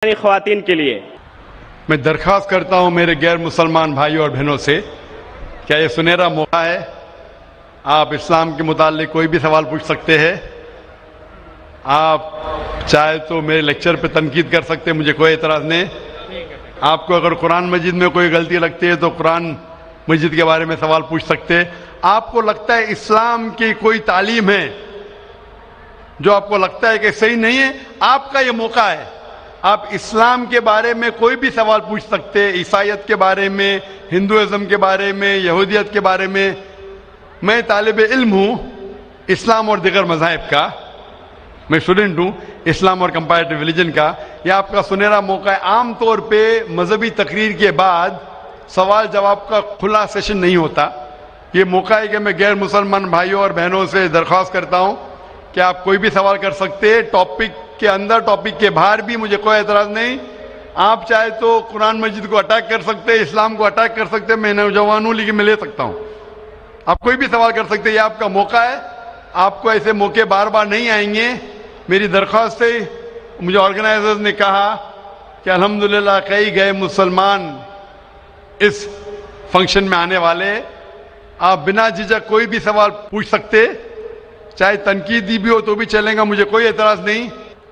خواتین کے لیے میں درخواست کرتا ہوں میرے غیر مسلمان بھائیوں اور بہنوں سے، کیا یہ سنہرا موقع ہے؟ آپ اسلام کے متعلق کوئی بھی سوال پوچھ سکتے ہیں. آپ چاہے تو میرے لیکچر پہ تنقید کر سکتے ہیں، مجھے کوئی اعتراض نہیں. آپ کو اگر قرآن مجید میں کوئی غلطی لگتی ہے تو قرآن مجید کے بارے میں سوال پوچھ سکتے ہیں. آپ کو لگتا ہے اسلام کی کوئی تعلیم ہے جو آپ کو لگتا ہے کہ صحیح نہیں ہے، آپ کا یہ موقع ہے. آپ اسلام کے بارے میں کوئی بھی سوال پوچھ سکتے ہیں، عیسائیت کے بارے میں، ہندوازم کے بارے میں، یہودیت کے بارے میں. میں طالب علم ہوں اسلام اور دیگر مذاہب کا، میں اسٹوڈنٹ ہوں اسلام اور کمپیریٹو ریلیجن کا. یہ آپ کا سنہرا موقع ہے. عام طور پہ مذہبی تقریر کے بعد سوال جواب کا کھلا سیشن نہیں ہوتا. یہ موقع ہے کہ میں غیر مسلمان بھائیوں اور بہنوں سے درخواست کرتا ہوں کہ آپ کوئی بھی سوال کر سکتے ہیں، ٹاپک کے اندر ٹاپک کے باہر بھی، مجھے کوئی اعتراض نہیں. آپ چاہے تو قرآن مجید کو اٹیک کر سکتے، اسلام کو اٹیک کر سکتے. میں نوجوان ہوں لیکن میں لے سکتا ہوں. آپ کوئی بھی سوال کر سکتے، یہ آپ کا موقع ہے. آپ کو ایسے موقع بار بار نہیں آئیں گے. میری درخواست ہے، مجھے آرگنائزرز نے کہا کہ الحمدللہ کئی غیر مسلمان اس فنکشن میں آنے والے. آپ بنا جھجک کوئی بھی سوال پوچھ سکتے، چاہے تنقیدی بھی ہو تو بھی چلیں گا، مجھے کوئی اعتراض نہیں.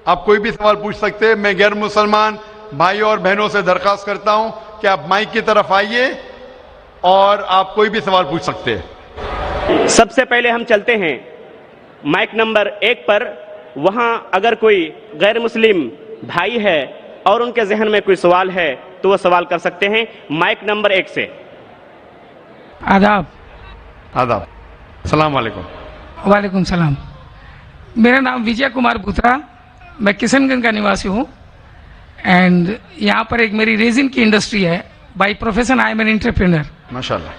آپ کوئی بھی سوال پوچھ سکتے. میں غیر مسلمان بھائیوں اور بہنوں سے درخواست کرتا ہوں کہ آپ مائک کی طرف آئیے اور آپ کوئی بھی سوال پوچھ سکتے. سب سے پہلے ہم چلتے ہیں مائک نمبر 1 پر. وہاں اگر کوئی غیر مسلم بھائی ہے اور ان کے ذہن میں کوئی سوال ہے تو وہ سوال کر سکتے ہیں. مائک نمبر 1 سے. آداب. آداب. السلام علیکم. وعلیکم السلام. میرا نام وجے کمار بوترا، میں کشن گنج کا نواسی ہوں. اینڈ یہاں پر ایک میری ریزن کی انڈسٹری ہے. By profession I am an entrepreneur. ماشاءاللہ.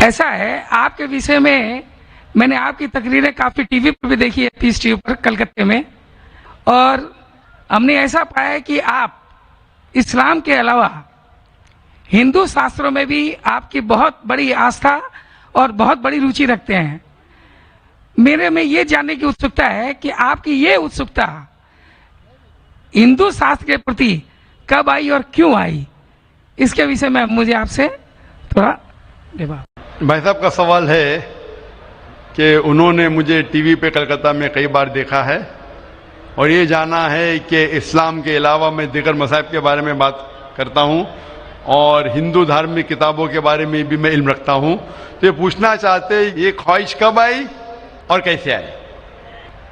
ایسا ہے، آپ کے وشے میں نے آپ کی تقریریں کافی ٹی وی پر بھی دیکھی ہے، پیس ٹی وی پر کلکتے میں، اور ہم نے ایسا پایا کہ آپ اسلام کے علاوہ ہندو شاستروں میں بھی آپ کی بہت بڑی آستھا اور بہت بڑی روچی رکھتے ہیں. میرے میں یہ جاننے کی اتسکتا ہے کہ آپ کی یہ اتسکتا ہندو شاستر کے پرتی کب آئی اور کیوں آئی، اس کے وشے میں مجھے آپ سے تھوڑا بھائی صاحب کا سوال ہے کہ انہوں نے مجھے ٹی وی پہ کلکتہ میں کئی بار دیکھا ہے اور یہ جانا ہے کہ اسلام کے علاوہ میں دیگر مذاہب کے بارے میں بات کرتا ہوں اور ہندو دھارمک کتابوں کے بارے میں بھی میں علم رکھتا ہوں. تو یہ پوچھنا چاہتے یہ خواہش کب آئی اور کیسے آئی.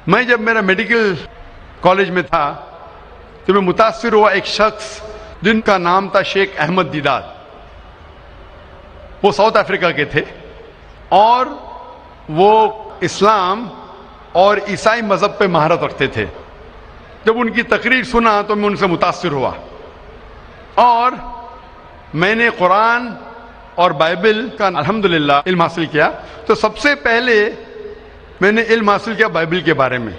میں جب میرا میڈیکل کالج میں تھا تو میں متاثر ہوا ایک شخص جن کا نام تھا شیخ احمد دیدار. وہ ساؤتھ افریقہ کے تھے اور وہ اسلام اور عیسائی مذہب پہ مہارت رکھتے تھے. جب ان کی تقریر سنا تو میں ان سے متاثر ہوا اور میں نے قرآن اور بائبل کا الحمدللہ علم حاصل کیا. تو سب سے پہلے میں نے علم حاصل کیا بائبل کے بارے میں،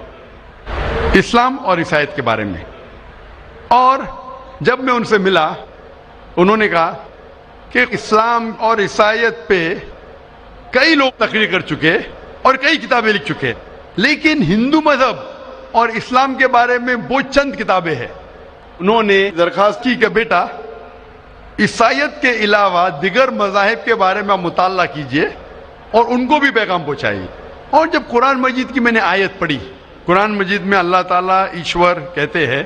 اسلام اور عیسائیت کے بارے میں. اور جب میں ان سے ملا انہوں نے کہا کہ اسلام اور عیسائیت پہ کئی لوگ تقریر کر چکے اور کئی کتابیں لکھ چکے، لیکن ہندو مذہب اور اسلام کے بارے میں وہ چند کتابیں ہیں. انہوں نے درخواست کی کہ بیٹا عیسائیت کے علاوہ دیگر مذاہب کے بارے میں مطالعہ کیجئے اور ان کو بھی پیغام پہنچائیے. اور جب قرآن مجید کی میں نے آیت پڑھی، قرآن مجید میں اللہ تعالیٰ ایشور کہتے ہیں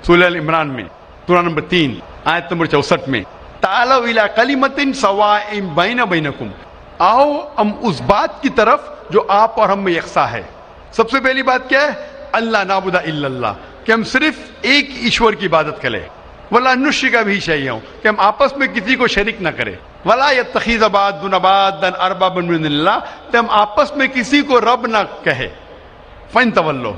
سورہ ال عمران میں سورہ نمبر 3 آیت نمبر 64 میں تعالوا الی کلمۃ سواء بین بینکم، آؤ ہم اس بات کی طرف جو آپ اور ہم میں یکساں ہے. سب سے پہلی بات کیا ہے؟ اللہ نعبد الا اللہ، کہ ہم صرف ایک ایشور کی عبادت کریں. ولا نشرک بہ شیئا، کہ ہم آپس میں کسی کو شریک نہ کریں. ولا یتخذ بعضنا بعضا اربابا من دون اللہ، کہ ہم آپس میں کسی کو رب نہ کہے. فإن تولوا،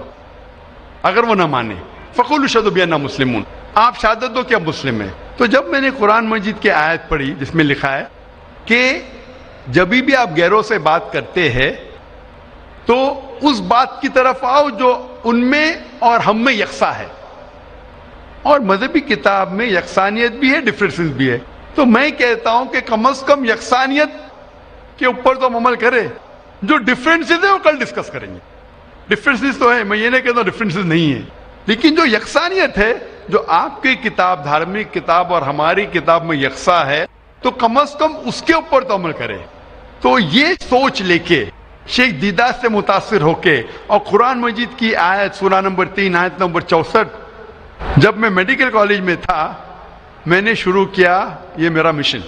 اگر وہ نہ مانے، فقولوا اشہدوا بأننا مسلمون، آپ شہادت دو کہ اب مسلم ہیں. تو جب میں نے قرآن مجید کی آیت پڑھی جس میں لکھا ہے کہ جب بھی آپ غیروں سے بات کرتے ہیں تو اس بات کی طرف آؤ جو ان میں اور ہم میں یکساں ہے. اور مذہبی کتاب میں یکسانیت بھی ہے، ڈفرینسز بھی ہے. تو میں کہتا ہوں کہ کم از کم یکسانیت کے اوپر تو ہم عمل کریں. جو ڈفرینسز ہے وہ کل ڈسکس کریں گے. ڈفرینسز تو ہے، میں یہ نہیں کہتا ہوں ڈفرینسز نہیں ہے، لیکن جو یکسانیت ہے جو آپ کی کتاب دھارمک کتاب اور ہماری کتاب میں یکساں ہے تو کم از کم اس کے اوپر تو عمل کرے. تو یہ سوچ لے کے شیخ دیدہ سے متاثر ہو کے اور قرآن مجید کی آیت سورہ نمبر 3 آیت نمبر 64 جب میں میڈیکل کالج میں تھا میں نے شروع کیا یہ میرا مشن.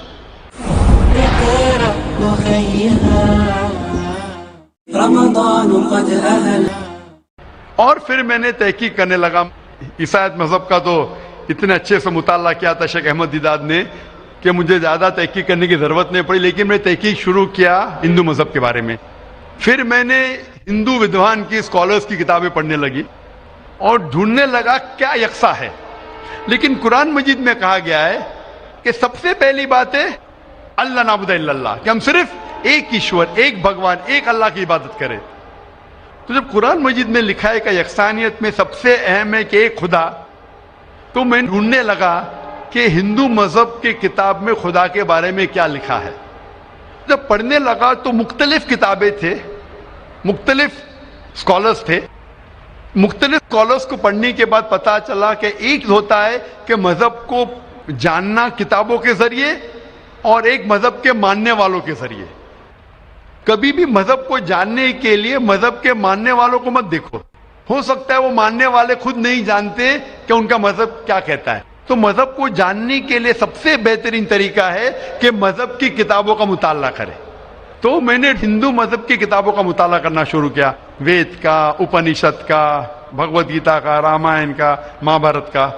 اور پھر میں نے تحقیق کرنے لگا. عیسائیت مذہب کا تو اتنے اچھے سے مطالعہ کیا تھا شیخ احمد دیداد نے کہ مجھے زیادہ تحقیق کرنے کی ضرورت نہیں پڑی, لیکن میں تحقیق شروع کیا ہندو مذہب کے بارے میں. پھر میں نے ہندو ودوان کی اسکالرس کی کتابیں پڑھنے لگی اور ڈھونڈنے لگا کیا یکساں ہے. لیکن قرآن مجید میں کہا گیا ہے کہ سب سے پہلی بات ہے اللہ نعبد الا اللہ, کہ ہم صرف ایک ایشور, ایک بھگوان, ایک اللہ کی عبادت کریں. تو جب قرآن مجید میں لکھا ہے کہ یکسانیت میں سب سے اہم ہے کہ ایک خدا, تو میں ڈھونڈنے لگا کہ ہندو مذہب کی کتاب میں خدا کے بارے میں کیا لکھا ہے. جب پڑھنے لگا تو مختلف کتابیں تھے, مختلف اسکالرس تھے. مختلف اسکالرس کو پڑھنے کے بعد پتا چلا کہ ایک ہوتا ہے کہ مذہب کو جاننا کتابوں کے ذریعے اور ایک مذہب کے ماننے والوں کے ذریعے. کبھی بھی مذہب کو جاننے کے لیے مذہب کے ماننے والوں کو مت دیکھو, ہو سکتا ہے وہ ماننے والے خود نہیں جانتے کہ ان کا مذہب کیا کہتا ہے. تو مذہب کو جاننے کے لیے سب سے بہترین طریقہ ہے کہ مذہب کی کتابوں کا مطالعہ کرے. تو میں نے ہندو مذہب کی کتابوں کا مطالعہ کرنا شروع کیا, وید کا, اپنشد کا, بھگوت گیتا کا, رامائن کا, مہابھارت کا.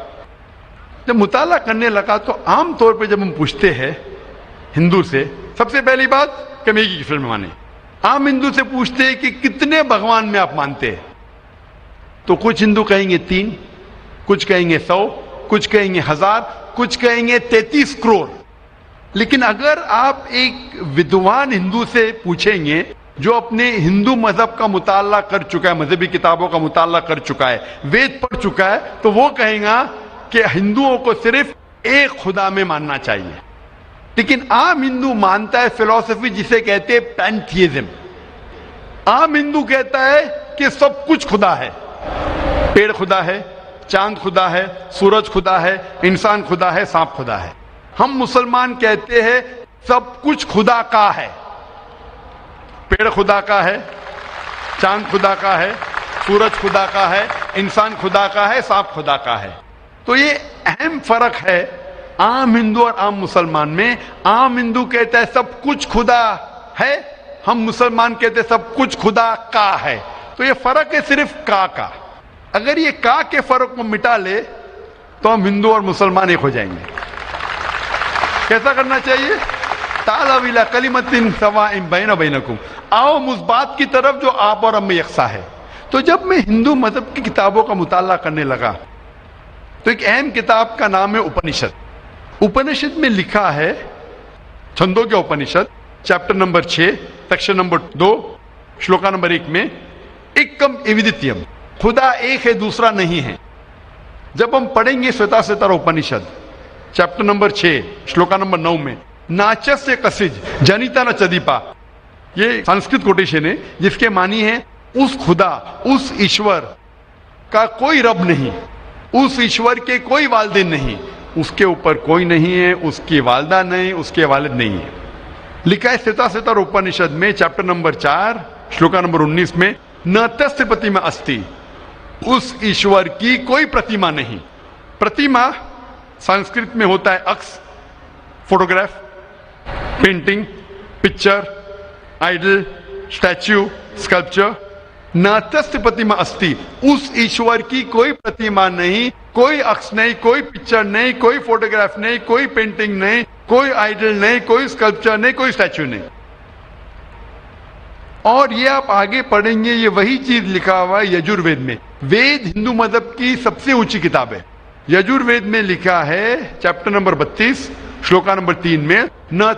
جب مطالعہ کرنے لگا تو عام طور پہ جب ہم پوچھتے ہیں ہندو سے, سب سے پہلی بات کہ میں ایک ایشور میں مانے. عام ہندو سے پوچھتے ہیں کہ کتنے بھگوان میں آپ مانتے ہیں, تو کچھ ہندو کہیں گے 3, کچھ کہیں گے 100, کچھ کہیں گے 1000, کچھ کہیں گے 33 کروڑ. لیکن اگر آپ ایک ودوان ہندو سے پوچھیں گے جو اپنے ہندو مذہب کا مطالعہ کر چکا ہے, مذہبی کتابوں کا مطالعہ کر چکا ہے, وید پڑھ چکا ہے, تو وہ کہیں گا کہ ہندوؤں کو صرف ایک خدا میں ماننا چاہیے. لیکن عام ہندو مانتا ہے فلسفی جسے کہتے ہیں پینتھیزم. عام ہندو کہتا ہے کہ سب کچھ خدا ہے, پیڑ خدا ہے, چاند خدا ہے, سورج خدا ہے, انسان خدا ہے, سانپ خدا ہے. ہم مسلمان کہتے ہیں سب کچھ خدا کا ہے, پیڑ خدا کا ہے, چاند خدا کا ہے, سورج خدا کا ہے, انسان خدا کا ہے, سانپ خدا کا ہے. تو یہ اہم فرق ہے عام ہندو اور عام مسلمان میں. عام ہندو کہتا ہے سب کچھ خدا ہے, ہم مسلمان کہتے ہیں سب کچھ خدا کا ہے. تو یہ فرق ہے صرف کا. اگر یہ کا کے فرق کو مٹا لے تو ہم ہندو اور مسلمان ایک ہو جائیں گے. کیسا کرنا چاہیے؟ تعالوا الی کلمۃ سواء بین بینکم, آؤ اس بات کی طرف جو آپ اور ہم میں یکساں ہے. تو جب میں ہندو مذہب کی کتابوں کا مطالعہ کرنے لگا تو ایک اہم کتاب کا نام ہے اپنشد. اپنشد میں لکھا ہے, چھندوں کے Upanishad, chapter number 6, section number 2, shloka نمبر 1 میں ایکم ایودتیم, خدا ایک ہے دوسرا نہیں ہے. جب ہم پڑھیں گے سوتا ستارا اپنشد چیپٹر نمبر 6 شلوکا نمبر 9 میں ناچس سے کسج جنیتا نہ چدیپا, یہ سنسکرت کوٹیشن ہے جس کے معنی ہے اس خدا, اس ایشور کا کوئی رب نہیں, اس ایشور کے کوئی والدین نہیں, اس کے اوپر کوئی نہیں ہے, اس کی والدہ نہیں, اس کے والد نہیں ہے. لکھا ہے سوتا ستارا اپنشد میں چیپٹر نمبر 4 شلوکا نمبر 19 میں نہ تست پرتیما استی, اس ایشور کی کوئی پرتیما نہیں. پرتیما سنسکرت میں ہوتا ہے عکس, photograph, painting, picture, idol, statue, sculpture. ناتست پرتیما استی, اس ایشور کی کوئی پرتیما نہیں, کوئی عکس نہیں, کوئی پکچر نہیں, کوئی فوٹوگراف نہیں, کوئی پینٹنگ نہیں, کوئی آئیڈل نہیں, کوئی اسکلپچر نہیں, کوئی اسٹیچو نہیں. اور یہ آپ آگے پڑھیں گے یہ وہی چیز لکھا ہوا ہے یجوروید میں. وید ہندو مذہب کی سب سے اونچی کتاب ہے. یجوروید میں لکھا ہے چیپٹر نمبر 32 شلوکا نمبر 3 میں نہ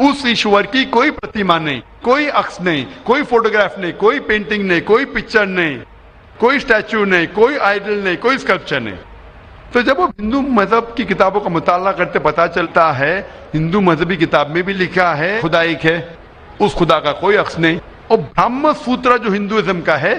اس ایشور کی کوئی پرتیما نہیں, کوئی عکس نہیں, کوئی فوٹوگراف نہیں, کوئی پینٹنگ نہیں, کوئی پکچر نہیں, کوئی اسٹیچو نہیں, کوئی آئیڈل نہیں, کوئی اسکلپچر نہیں. تو جب ہم ہندو مذہب کی کتابوں کا مطالعہ کرتے پتا چلتا ہے ہندو مذہبی کتاب میں بھی لکھا ہے خدا ایک ہے, اس خدا کا کوئی عکس نہیں. اور برہم سوتر جو ہندوازم کا ہے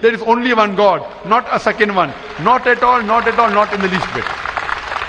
There is only one God, not a second one, not at all, not at all, not in the least bit.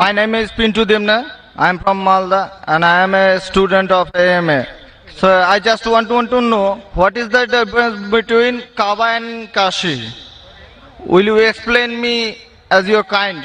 My name is Pintu Dimna. I am from Malda and I am a student of AMA. So I just want to know what is the difference between Kaaba and Kashi. Will you explain me as your kind?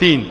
3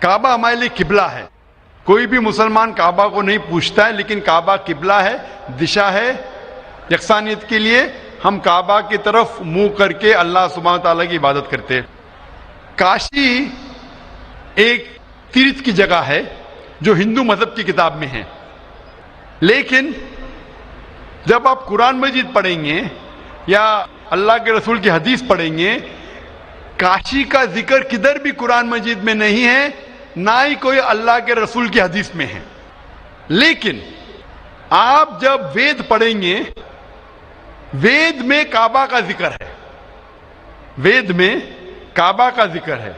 کعبہ ہمارے لیے قبلہ ہے. کوئی بھی مسلمان کعبہ کو نہیں پوچھتا ہے, لیکن کعبہ قبلہ ہے, دشا ہے یکسانیت کے لیے. ہم کعبہ کی طرف منہ کر کے اللہ سبحانہ تعالیٰ کی عبادت کرتے ہیں. کاشی ایک تیرتھ کی جگہ ہے جو ہندو مذہب کی کتاب میں ہے, لیکن جب آپ قرآن مجید پڑھیں گے یا اللہ کے رسول کی حدیث پڑھیں گے, کاشی کا ذکر کدھر بھی قرآن مجید میں نہیں ہے, نہ ہی کوئی اللہ کے رسول کی حدیث میں ہے. لیکن آپ جب وید پڑھیں گے, وید میں کعبہ کا ذکر ہے, وید میں کعبہ کا ذکر ہے.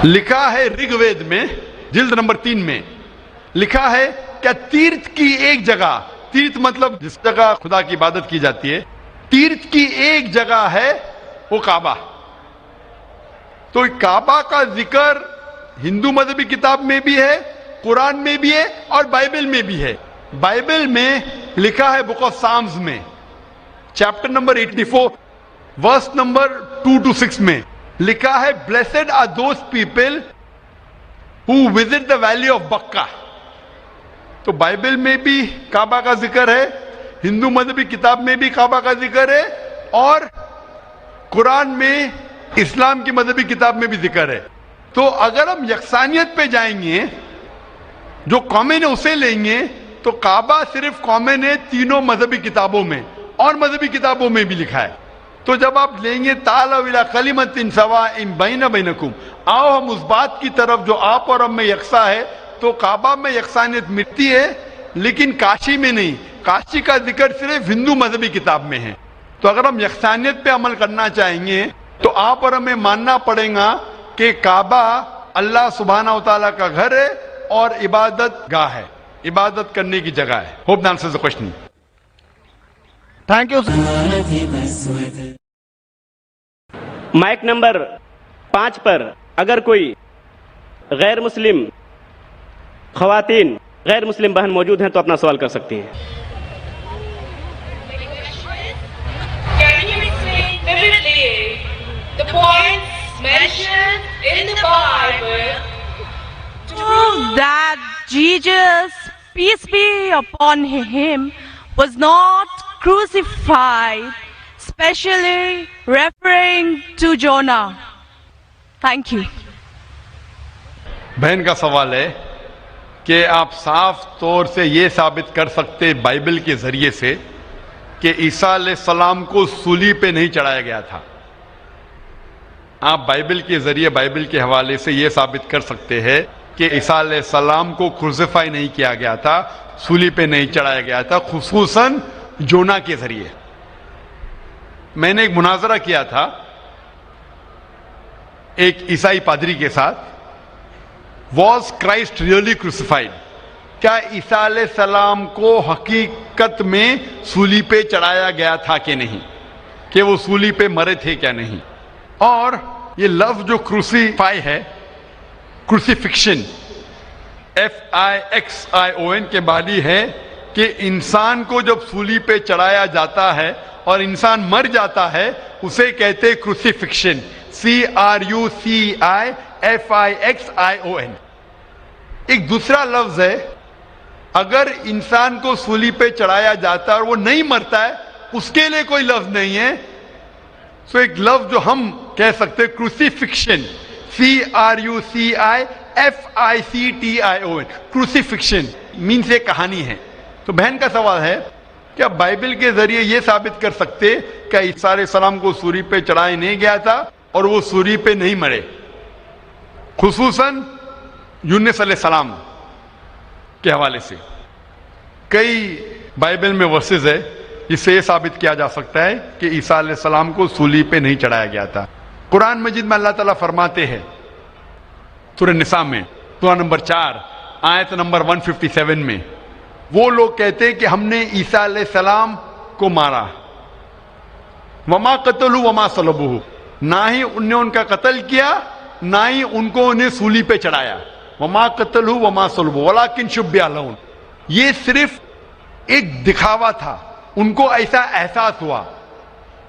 لکھا ہے رگ وید میں جلد نمبر 3 میں لکھا ہے کہ تیرتھ کی ایک جگہ, تیرتھ مطلب جس جگہ خدا کی عبادت کی جاتی ہے, تیرتھ کی ایک جگہ ہے وہ کعبہ. تو کعبہ کا ذکر ہندو مذہبی کتاب میں بھی ہے, قرآن میں بھی ہے اور بائبل میں بھی ہے. بائبل میں لکھا ہے بک آف سامز میں chapter number 84 verse number 2 to 6 میں لکھا ہے blessed are those people who visit the valley of Bakka. تو بائبل میں بھی کعبہ کا ذکر ہے, ہندو مذہبی کتاب میں بھی کعبہ کا ذکر ہے, اور قرآن میں اسلام کی مذہبی کتاب میں بھی ذکر ہے. تو اگر ہم یکسانیت پہ جائیں گے, جو کامن ہے اسے لیں گے, تو کعبہ صرف کامن ہے تینوں مذہبی کتابوں میں, اور مذہبی کتابوں میں بھی لکھا ہے. تو جب آپ لیں گے تعالوا الی کلمۃ سواء بین بینکم, آؤ ہم اس بات کی طرف جو آپ اور ہم میں یکساں ہے, تو کعبہ میں یکسانیت ملتی ہے لیکن کاشی میں نہیں. کاشی کا ذکر صرف ہندو مذہبی کتاب میں ہے. تو اگر ہم یکسانیت پہ عمل کرنا چاہیں گے تو آپ اور ہمیں ماننا پڑے گا کہ کعبہ اللہ سبحانہ و تعالیٰ کا گھر ہے اور عبادت گاہ ہے, عبادت کرنے کی جگہ ہے. Hope that answers the question. Thank you. Mic number 5 پر اگر کوئی غیر مسلم خواتین, غیر مسلم بہن موجود ہیں تو اپنا سوال کر سکتی ہیں. Can you explain vividly the points mentioned in the Bible to prove that Jesus, peace be upon him, was not crucified, especially referring to Jonah? Thank you. بہن کا سوال ہے کہ آپ صاف طور سے یہ ثابت کر سکتے بائبل کے ذریعے سے کہ عیسیٰ علیہ السلام کو صلیب پہ نہیں چڑھایا گیا تھا. آپ بائبل کے ذریعے, بائبل کے حوالے سے یہ ثابت کر سکتے ہیں کہ عیسیٰ علیہ السلام کو کروسیفائی نہیں کیا گیا تھا, صلیب پہ نہیں چڑھایا گیا تھا, خصوصاً جونا کے ذریعے. میں نے ایک مناظرہ کیا تھا ایک عیسائی پادری کے ساتھ, واز کرائسٹ ریئلی کروسیفائڈ, کیا عیسیٰ علیہ السلام کو حقیقت میں صلیب پہ چڑھایا گیا تھا کہ نہیں, کہ وہ صلیب پہ مرے تھے کیا نہیں. اور یہ لفظ جو کروسیفائی ہے, کروسیفکشن FIXION کے معنی ہے کہ انسان کو جب صلیب پہ چڑھایا جاتا ہے اور انسان مر جاتا ہے اسے کہتے کروسیفکشن, CRUCIFIXION. ایک دوسرا لفظ ہے اگر انسان کو صلیب پہ چڑھایا جاتا ہے اور وہ نہیں مرتا ہے, اس کے لیے کوئی لفظ نہیں ہے. سو ایک لفظ جو ہم کہہ سکتے کروسیفکشن, CRUCIFICTION, کروسیفکشن مینس ایک کہانی ہے. تو بہن کا سوال ہے کیا بائبل کے ذریعے یہ ثابت کر سکتے کہ عیسیٰ علیہ السلام کو صلیب پہ چڑھایا نہیں گیا تھا اور وہ صلیب پہ نہیں مرے, خصوصاً یونس علیہ السلام کے حوالے سے. کئی بائبل میں ورسز ہے جس سے یہ ثابت کیا جا سکتا ہے کہ عیسیٰ علیہ السلام کو صلیب پہ نہیں چڑھایا گیا تھا. قرآن مجید میں اللہ تعالیٰ فرماتے ہیں سورہ نساء میں سورہ نمبر 4 آیت نمبر 157 میں, وہ لوگ کہتے ہیں کہ ہم نے عیسیٰ علیہ السلام کو مارا, وما قتلوا وما صلبوہ, نہ ہی ان نے ان کا قتل کیا نہ ہی ان کو انہیں صلیب پہ چڑھایا. وما قتلوا وما صلبوہ ولکن شبہ لہم, یہ صرف ایک دکھاوا تھا, ان کو ایسا احساس ہوا.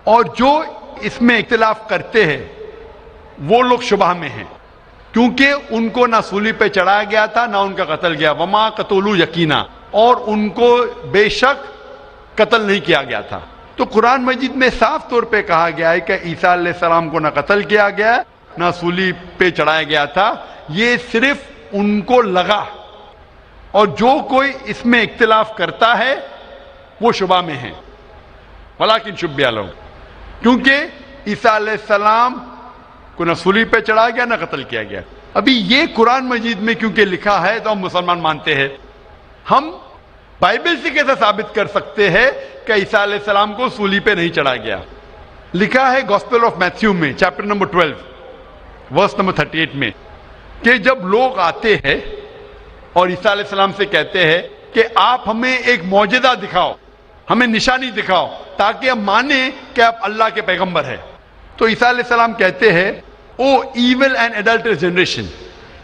اور جو اس میں اختلاف کرتے ہیں وہ لوگ شبہ میں ہیں. کیونکہ ان کو نہ سولی پہ چڑھایا گیا تھا نہ ان کا قتل گیا. وما قتلوا یقینا, اور ان کو بے شک قتل نہیں کیا گیا تھا. تو قرآن مجید میں صاف طور پہ کہا گیا ہے کہ عیسیٰ علیہ السلام کو نہ قتل کیا گیا نہ سولی پہ چڑھایا گیا تھا, یہ صرف ان کو لگا. اور جو کوئی اس میں اختلاف کرتا ہے وہ شبہ میں ہے. ولیکن شبہ لہم, کیونکہ عیسیٰ علیہ السلام کو نہ سولی پہ چڑھایا گیا نہ قتل کیا گیا. ابھی یہ قرآن مجید میں کیونکہ لکھا ہے تو ہم مسلمان مانتے ہیں. ہم بائبل سے کیسے ثابت کر سکتے ہیں کہ عیسیٰ علیہ السلام کو سولی پہ نہیں چڑھایا گیا؟ لکھا ہے گاسپل آف میتھیو میں چیپٹر نمبر 12 ورس نمبر 38 میں کہ جب لوگ آتے ہیں اور عیسیٰ علیہ السلام سے کہتے ہیں کہ آپ ہمیں ایک معجزہ دکھاؤ, ہمیں نشانی دکھاؤ تاکہ ہم مانیں کہ آپ اللہ کے پیغمبر ہیں, تو عیسیٰ علیہ السلام کہتے ہیں O evil and adulterous generation,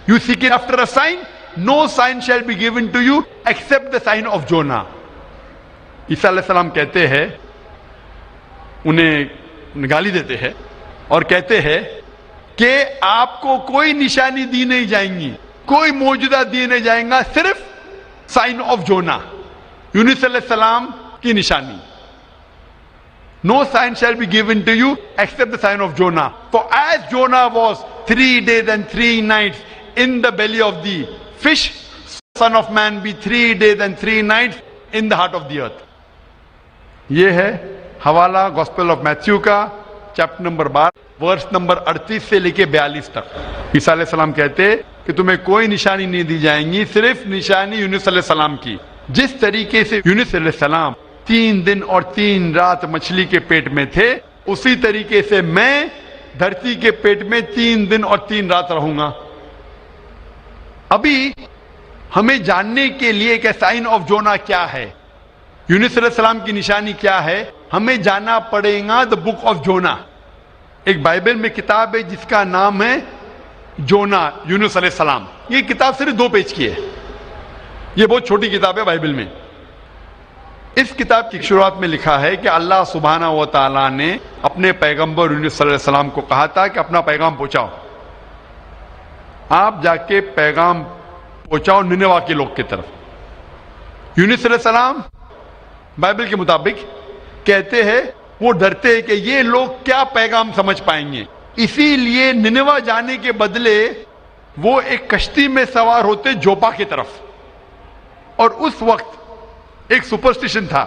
you seek it after a sign, no sign shall be given to you except the sign of Jonah. عیسیٰ علیہ السلام کہتے ہیں, انہیں گالی دیتے ہیں اور کہتے ہیں کہ آپ کو کوئی نشانی دی نہیں جائیں گی, کوئی معجزہ دی نہیں جائیں گا, صرف سائن آف جونا, یونس علیہ السلام کی نشانی. No sign shall be given to you except the sign of Jonah. For as Jonah was 3 days and 3 nights in the belly of the fish, Son of Man be 3 days and 3 nights in the heart of the earth. یہ ہے حوالہ gospel of Matthew کا chapter number 12 verse number 38 سے لے کے 42 تک. عیسیٰ علیہ السلام کہتے کہ تمہیں کوئی نشانی نہیں دی جائیں گی, صرف نشانی یونس علیہ السلام کی. جس طریقے سے یونس علیہ السلام 3 دن اور 3 رات مچھلی کے پیٹ میں تھے, اسی طریقے سے میں دھرتی کے پیٹ میں 3 دن اور 3 رات رہوں گا. ابھی ہمیں جاننے کے لیے کہ سائن آف جونا کیا ہے, یونس علیہ السلام کی نشانی کیا ہے, ہمیں جانا پڑے گا دا بک آف جونا. ایک بائبل میں کتاب ہے جس کا نام ہے جونا, یونس علیہ السلام. یہ کتاب صرف 2 پیج کی ہے, یہ بہت چھوٹی کتاب ہے بائبل میں. اس کتاب کی شروعات میں لکھا ہے کہ اللہ سبحانہ و تعالیٰ نے اپنے پیغمبر یونس صلی اللہ علیہ السلام کو کہا تھا کہ اپنا پیغام پہنچاؤ, آپ جا کے پیغام پہنچاؤ نینوا کے لوگ کی طرف. یونس علیہ السلام بائبل کے مطابق کہتے ہیں وہ ڈرتے ہیں کہ یہ لوگ کیا پیغام سمجھ پائیں گے, اسی لیے نینوا جانے کے بدلے وہ ایک کشتی میں سوار ہوتے جوپا کی طرف. اور اس وقت ایک سپرسٹیشن تھا,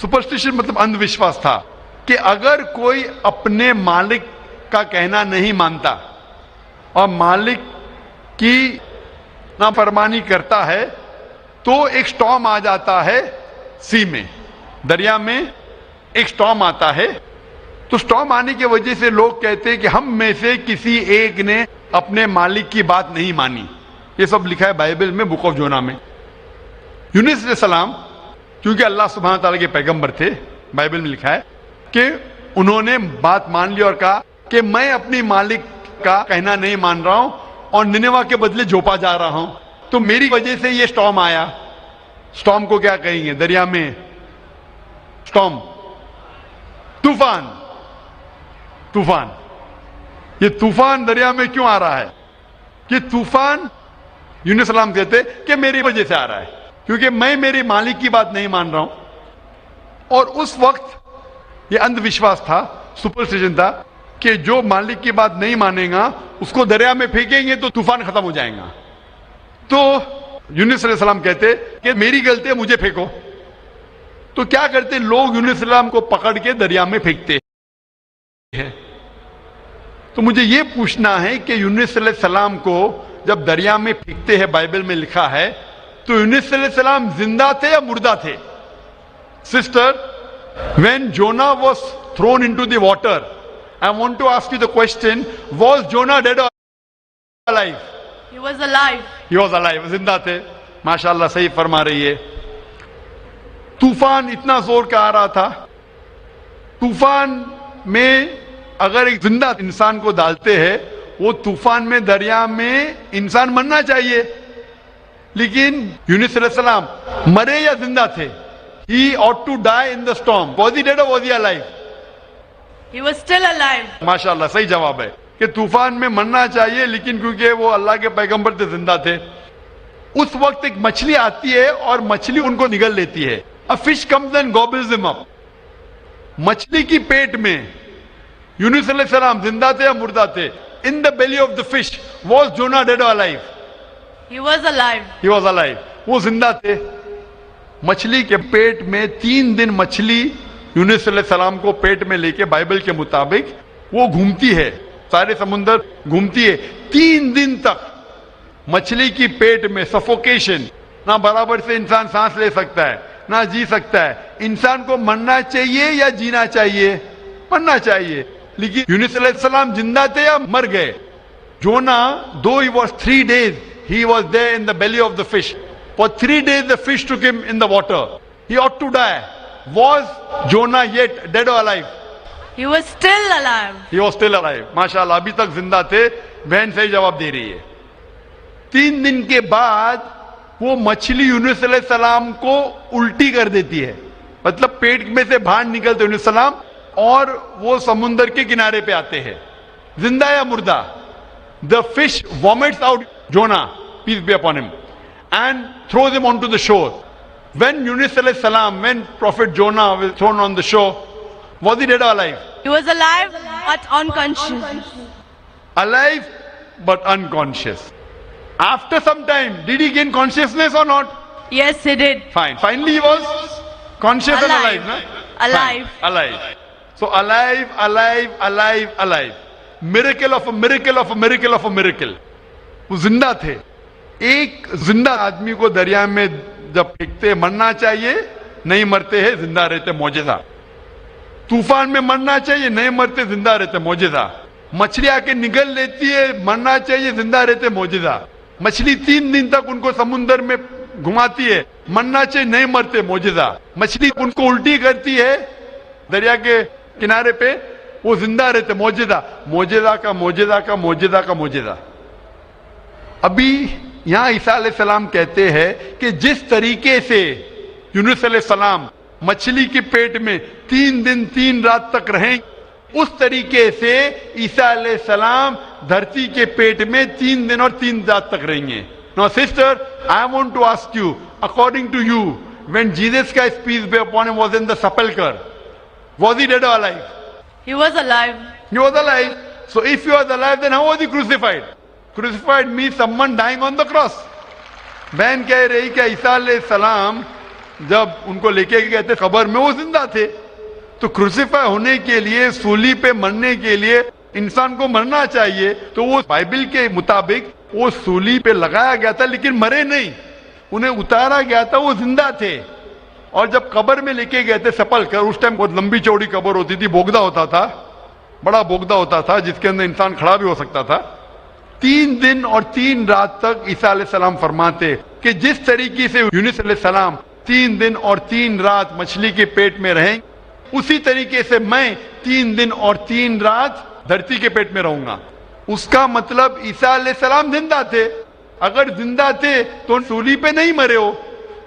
سپرسٹیشن مطلب اندھ وشواس تھا کہ اگر کوئی اپنے مالک کا کہنا نہیں مانتا اور مالک کی نافرمانی کرتا ہے تو ایک سٹارم آ جاتا ہے سی میں, دریا میں ایک سٹارم آتا ہے. تو سٹارم آنے کی وجہ سے لوگ کہتے ہیں کہ ہم میں سے کسی ایک نے اپنے مالک کی بات نہیں مانی. یہ سب لکھا ہے بائبل میں بک آف جونا میں. یونس علیہ السلام کیونکہ اللہ سبحانہ تعالیٰ کے پیغمبر تھے, بائبل میں لکھا ہے کہ انہوں نے بات مان لی اور کہا کہ میں اپنی مالک کا کہنا نہیں مان رہا ہوں اور نینوا کے بدلے جوپا جا رہا ہوں, تو میری وجہ سے یہ سٹارم آیا. سٹارم کو کیا کہیں گے دریا میں؟ سٹارم, طوفان. طوفان, یہ طوفان دریا میں کیوں آ رہا ہے؟ کہ طوفان یونس السلام کہتے کہ میری وجہ سے آ رہا ہے, کیونکہ میں میری مالک کی بات نہیں مان رہا ہوں. اور اس وقت یہ اندھ وشواس تھا, سپرسٹیشن تھا کہ جو مالک کی بات نہیں مانے گا اس کو دریا میں پھینکیں گے تو طوفان ختم ہو جائے گا. تو یونس علیہ السلام کہتے کہ میری غلطی ہے, مجھے پھینکو. تو کیا کرتے لوگ یونس علیہ السلام کو پکڑ کے دریا میں پھینکتے ہیں. تو مجھے یہ پوچھنا ہے کہ یونس علیہ السلام کو جب دریا میں پھینکتے ہیں, بائبل میں لکھا ہے, تو یونس علیہ السلام زندہ تھے یا مردہ تھے؟ Sister, when Jonah was thrown into the water, I want to ask you the question, was Jonah dead or alive? He was alive. He was alive, زندہ تھے. ماشاءاللہ صحیح فرما رہی ہے. طوفان اتنا زور کا آ رہا تھا, طوفان میں اگر ایک زندہ انسان کو ڈالتے ہیں, وہ طوفان میں دریا میں انسان مرنا چاہیے, لیکن یونس علیہ السلام مرے یا زندہ تھے؟ He ought to die in the storm. Was he dead or was he alive? He was still alive. ماشاءاللہ صحیح جواب ہے. کہ طوفان میں مرنا چاہیے، لیکن کیونکہ وہ اللہ کے پیغمبر تھے، زندہ تھے، اس وقت ایک مچھلی آتی ہے اور مچھلی ان کو نگل لیتی ہے. A fish comes and gobbles them up. مچھلی کی پیٹ میں یونس علیہ السلام زندہ تھے یا مردہ تھے؟ In the belly of the fish was Jonah dead or alive? He was alive. He was alive. وہ زندہ تھے. مچھلی کے پیٹ میں 3 دن مچھلی یونس علیہ السلام کو پیٹ میں لے کے بائبل کے مطابق وہ گھومتی ہے، سارے سمندر گھومتی ہے 3 دن تک. مچھلی کی پیٹ میں سفوکیشن، نہ برابر سے انسان سانس لے سکتا ہے نہ جی سکتا ہے. انسان کو مرنا چاہیے یا جینا چاہیے؟ مرنا چاہیے. لیکن یونس علیہ السلام زندہ تھے یا مر گئے؟ جونا, though he was 3 days, he was there in the belly of the fish. For 3 days the fish took him in the water. He ought to die. Was Jonah yet dead or alive? He was still alive. He was still alive. ماشاءاللہ ابھی تک زندہ تھے. بہن صحیح جواب دے رہی ہے. 3 دن کے بعد وہ مچھلی یونس علیہ السلام کو الٹی کر دیتی ہے. مطلب پیٹ میں سے باہر نکلتے یونس السلام اور وہ سمندر کے کنارے پہ آتے ہیں. زندہ یا مردہ؟ The fish vomits out Jonah, peace be upon him, and throws him onto the shore. When Yunus alayhi salam, when Prophet Jonah was thrown on the shore, was he dead or alive? He was alive but unconscious. Alive but unconscious. After some time, did he gain consciousness or not? Yes, he did. Fine. Finally he was conscious and alive, no? Alive. Fine. Alive. So alive, alive, alive, alive. Miracle of a miracle of a miracle of a miracle. وہ زندہ تھے. ایک زندہ آدمی کو دریا میں جب پھینکتے مرنا چاہیے نہیں مرتے ہیں زندہ رہتے معجزہ. طوفان میں مرنا چاہیے نہیں مرتے زندہ رہتے معجزہ. مچھلی آ کے نگل لیتی ہے مرنا چاہیے زندہ رہتے معجزہ. مچھلی 3 دن تک ان کو سمندر میں گھماتی ہے مرنا چاہیے نہیں مرتے معجزہ. مچھلی ان کو الٹی کرتی ہے دریا کے کنارے پہ وہ زندہ رہتے معجزہ. معجزہ کا معجزہ کا معجزہ کا معجزہ. ابھی یہاں عیسیٰ علیہ السلام کہتے ہیں کہ جس طریقے سے یونس علیہ السلام مچھلی کے پیٹ میں 3 دن 3 رات تک رہیں اس طریقے سے عیسیٰ علیہ السلام دھرتی کے پیٹ میں 3 دن اور 3 رات تک رہیں گے. Now sister, I want to ask you, according to you, when Jesus Christ, peace be upon him, was in the sepulchre, was he dead or alive? He was alive. He was alive. So if he was alive, then how was he crucified? Crucified means someone dying on the cross. بہن کہہ رہی کہ عیسیٰ علیہ السلام جب ان کو لے کے گئے تھے قبر میں وہ زندہ تھے. تو کروسیفائی ہونے کے لیے سولی پہ مرنے کے لیے انسان کو مرنا چاہیے. تو وہ بائبل کے مطابق وہ سولی پہ لگایا گیا تھا لیکن مرے نہیں, انہیں اتارا گیا تھا, وہ زندہ تھے. اور جب قبر میں لے کے گئے تھے سپل کر, اس ٹائم بہت لمبی چوڑی قبر ہوتی تھی, بوگدا ہوتا تھا, بڑا بوگدا ہوتا تھا جس کے اندر انسان کھڑا بھی ہو سکتا تھا. 3 دن اور 3 رات تک عیسیٰ علیہ السلام فرماتے کہ جس طریقے سے یونس علیہ السلام 3 دن اور 3 رات مچھلی کے پیٹ میں رہیں اسی طریقے سے میں 3 دن اور 3 رات دھرتی کے پیٹ میں رہوں گا. اس کا مطلب عیسیٰ علیہ السلام زندہ تھے. اگر زندہ تھے تو سولی پہ نہیں مرے ہو.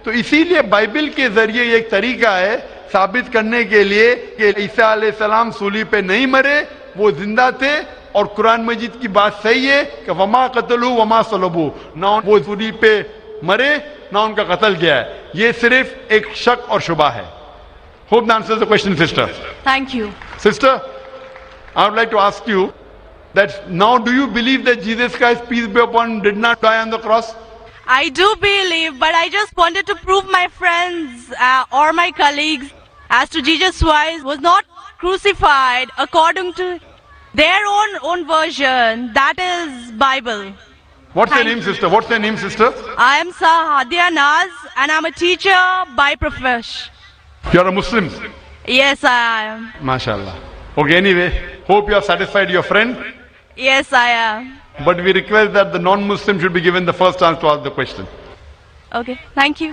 تو اسی لیے بائبل کے ذریعے یہ ایک طریقہ ہے ثابت کرنے کے لیے کہ عیسیٰ علیہ السلام سولی پہ نہیں مرے, وہ زندہ تھے. اور قرآن مجید کی بات صحیح ہے کہ وما قتلوا وما صلبوا, نہ وہ سولی پہ مرے نہ ان کا قتل گیا ہے. یہ صرف ایک شک اور شبہ ہے. Hope that answers the question, sister. Thank you. Sister, I would like to ask you that now do you believe that Jesus Christ, peace be upon him, did not die on the cross? I do believe, but I just wanted to prove my friends or my colleagues as to Jesus Christ was not crucified according to their own version, that is Bible. What's your Thank name, sister? What's your name, sister? I am Sahadia Naz and I'm a teacher by profession. You are a Muslim. Yes, I am. MashaAllah. Okay, anyway, hope you have satisfied your friend. Yes, I am. But we request that the non-Muslim should be given the first chance to ask the question. Okay, thank you.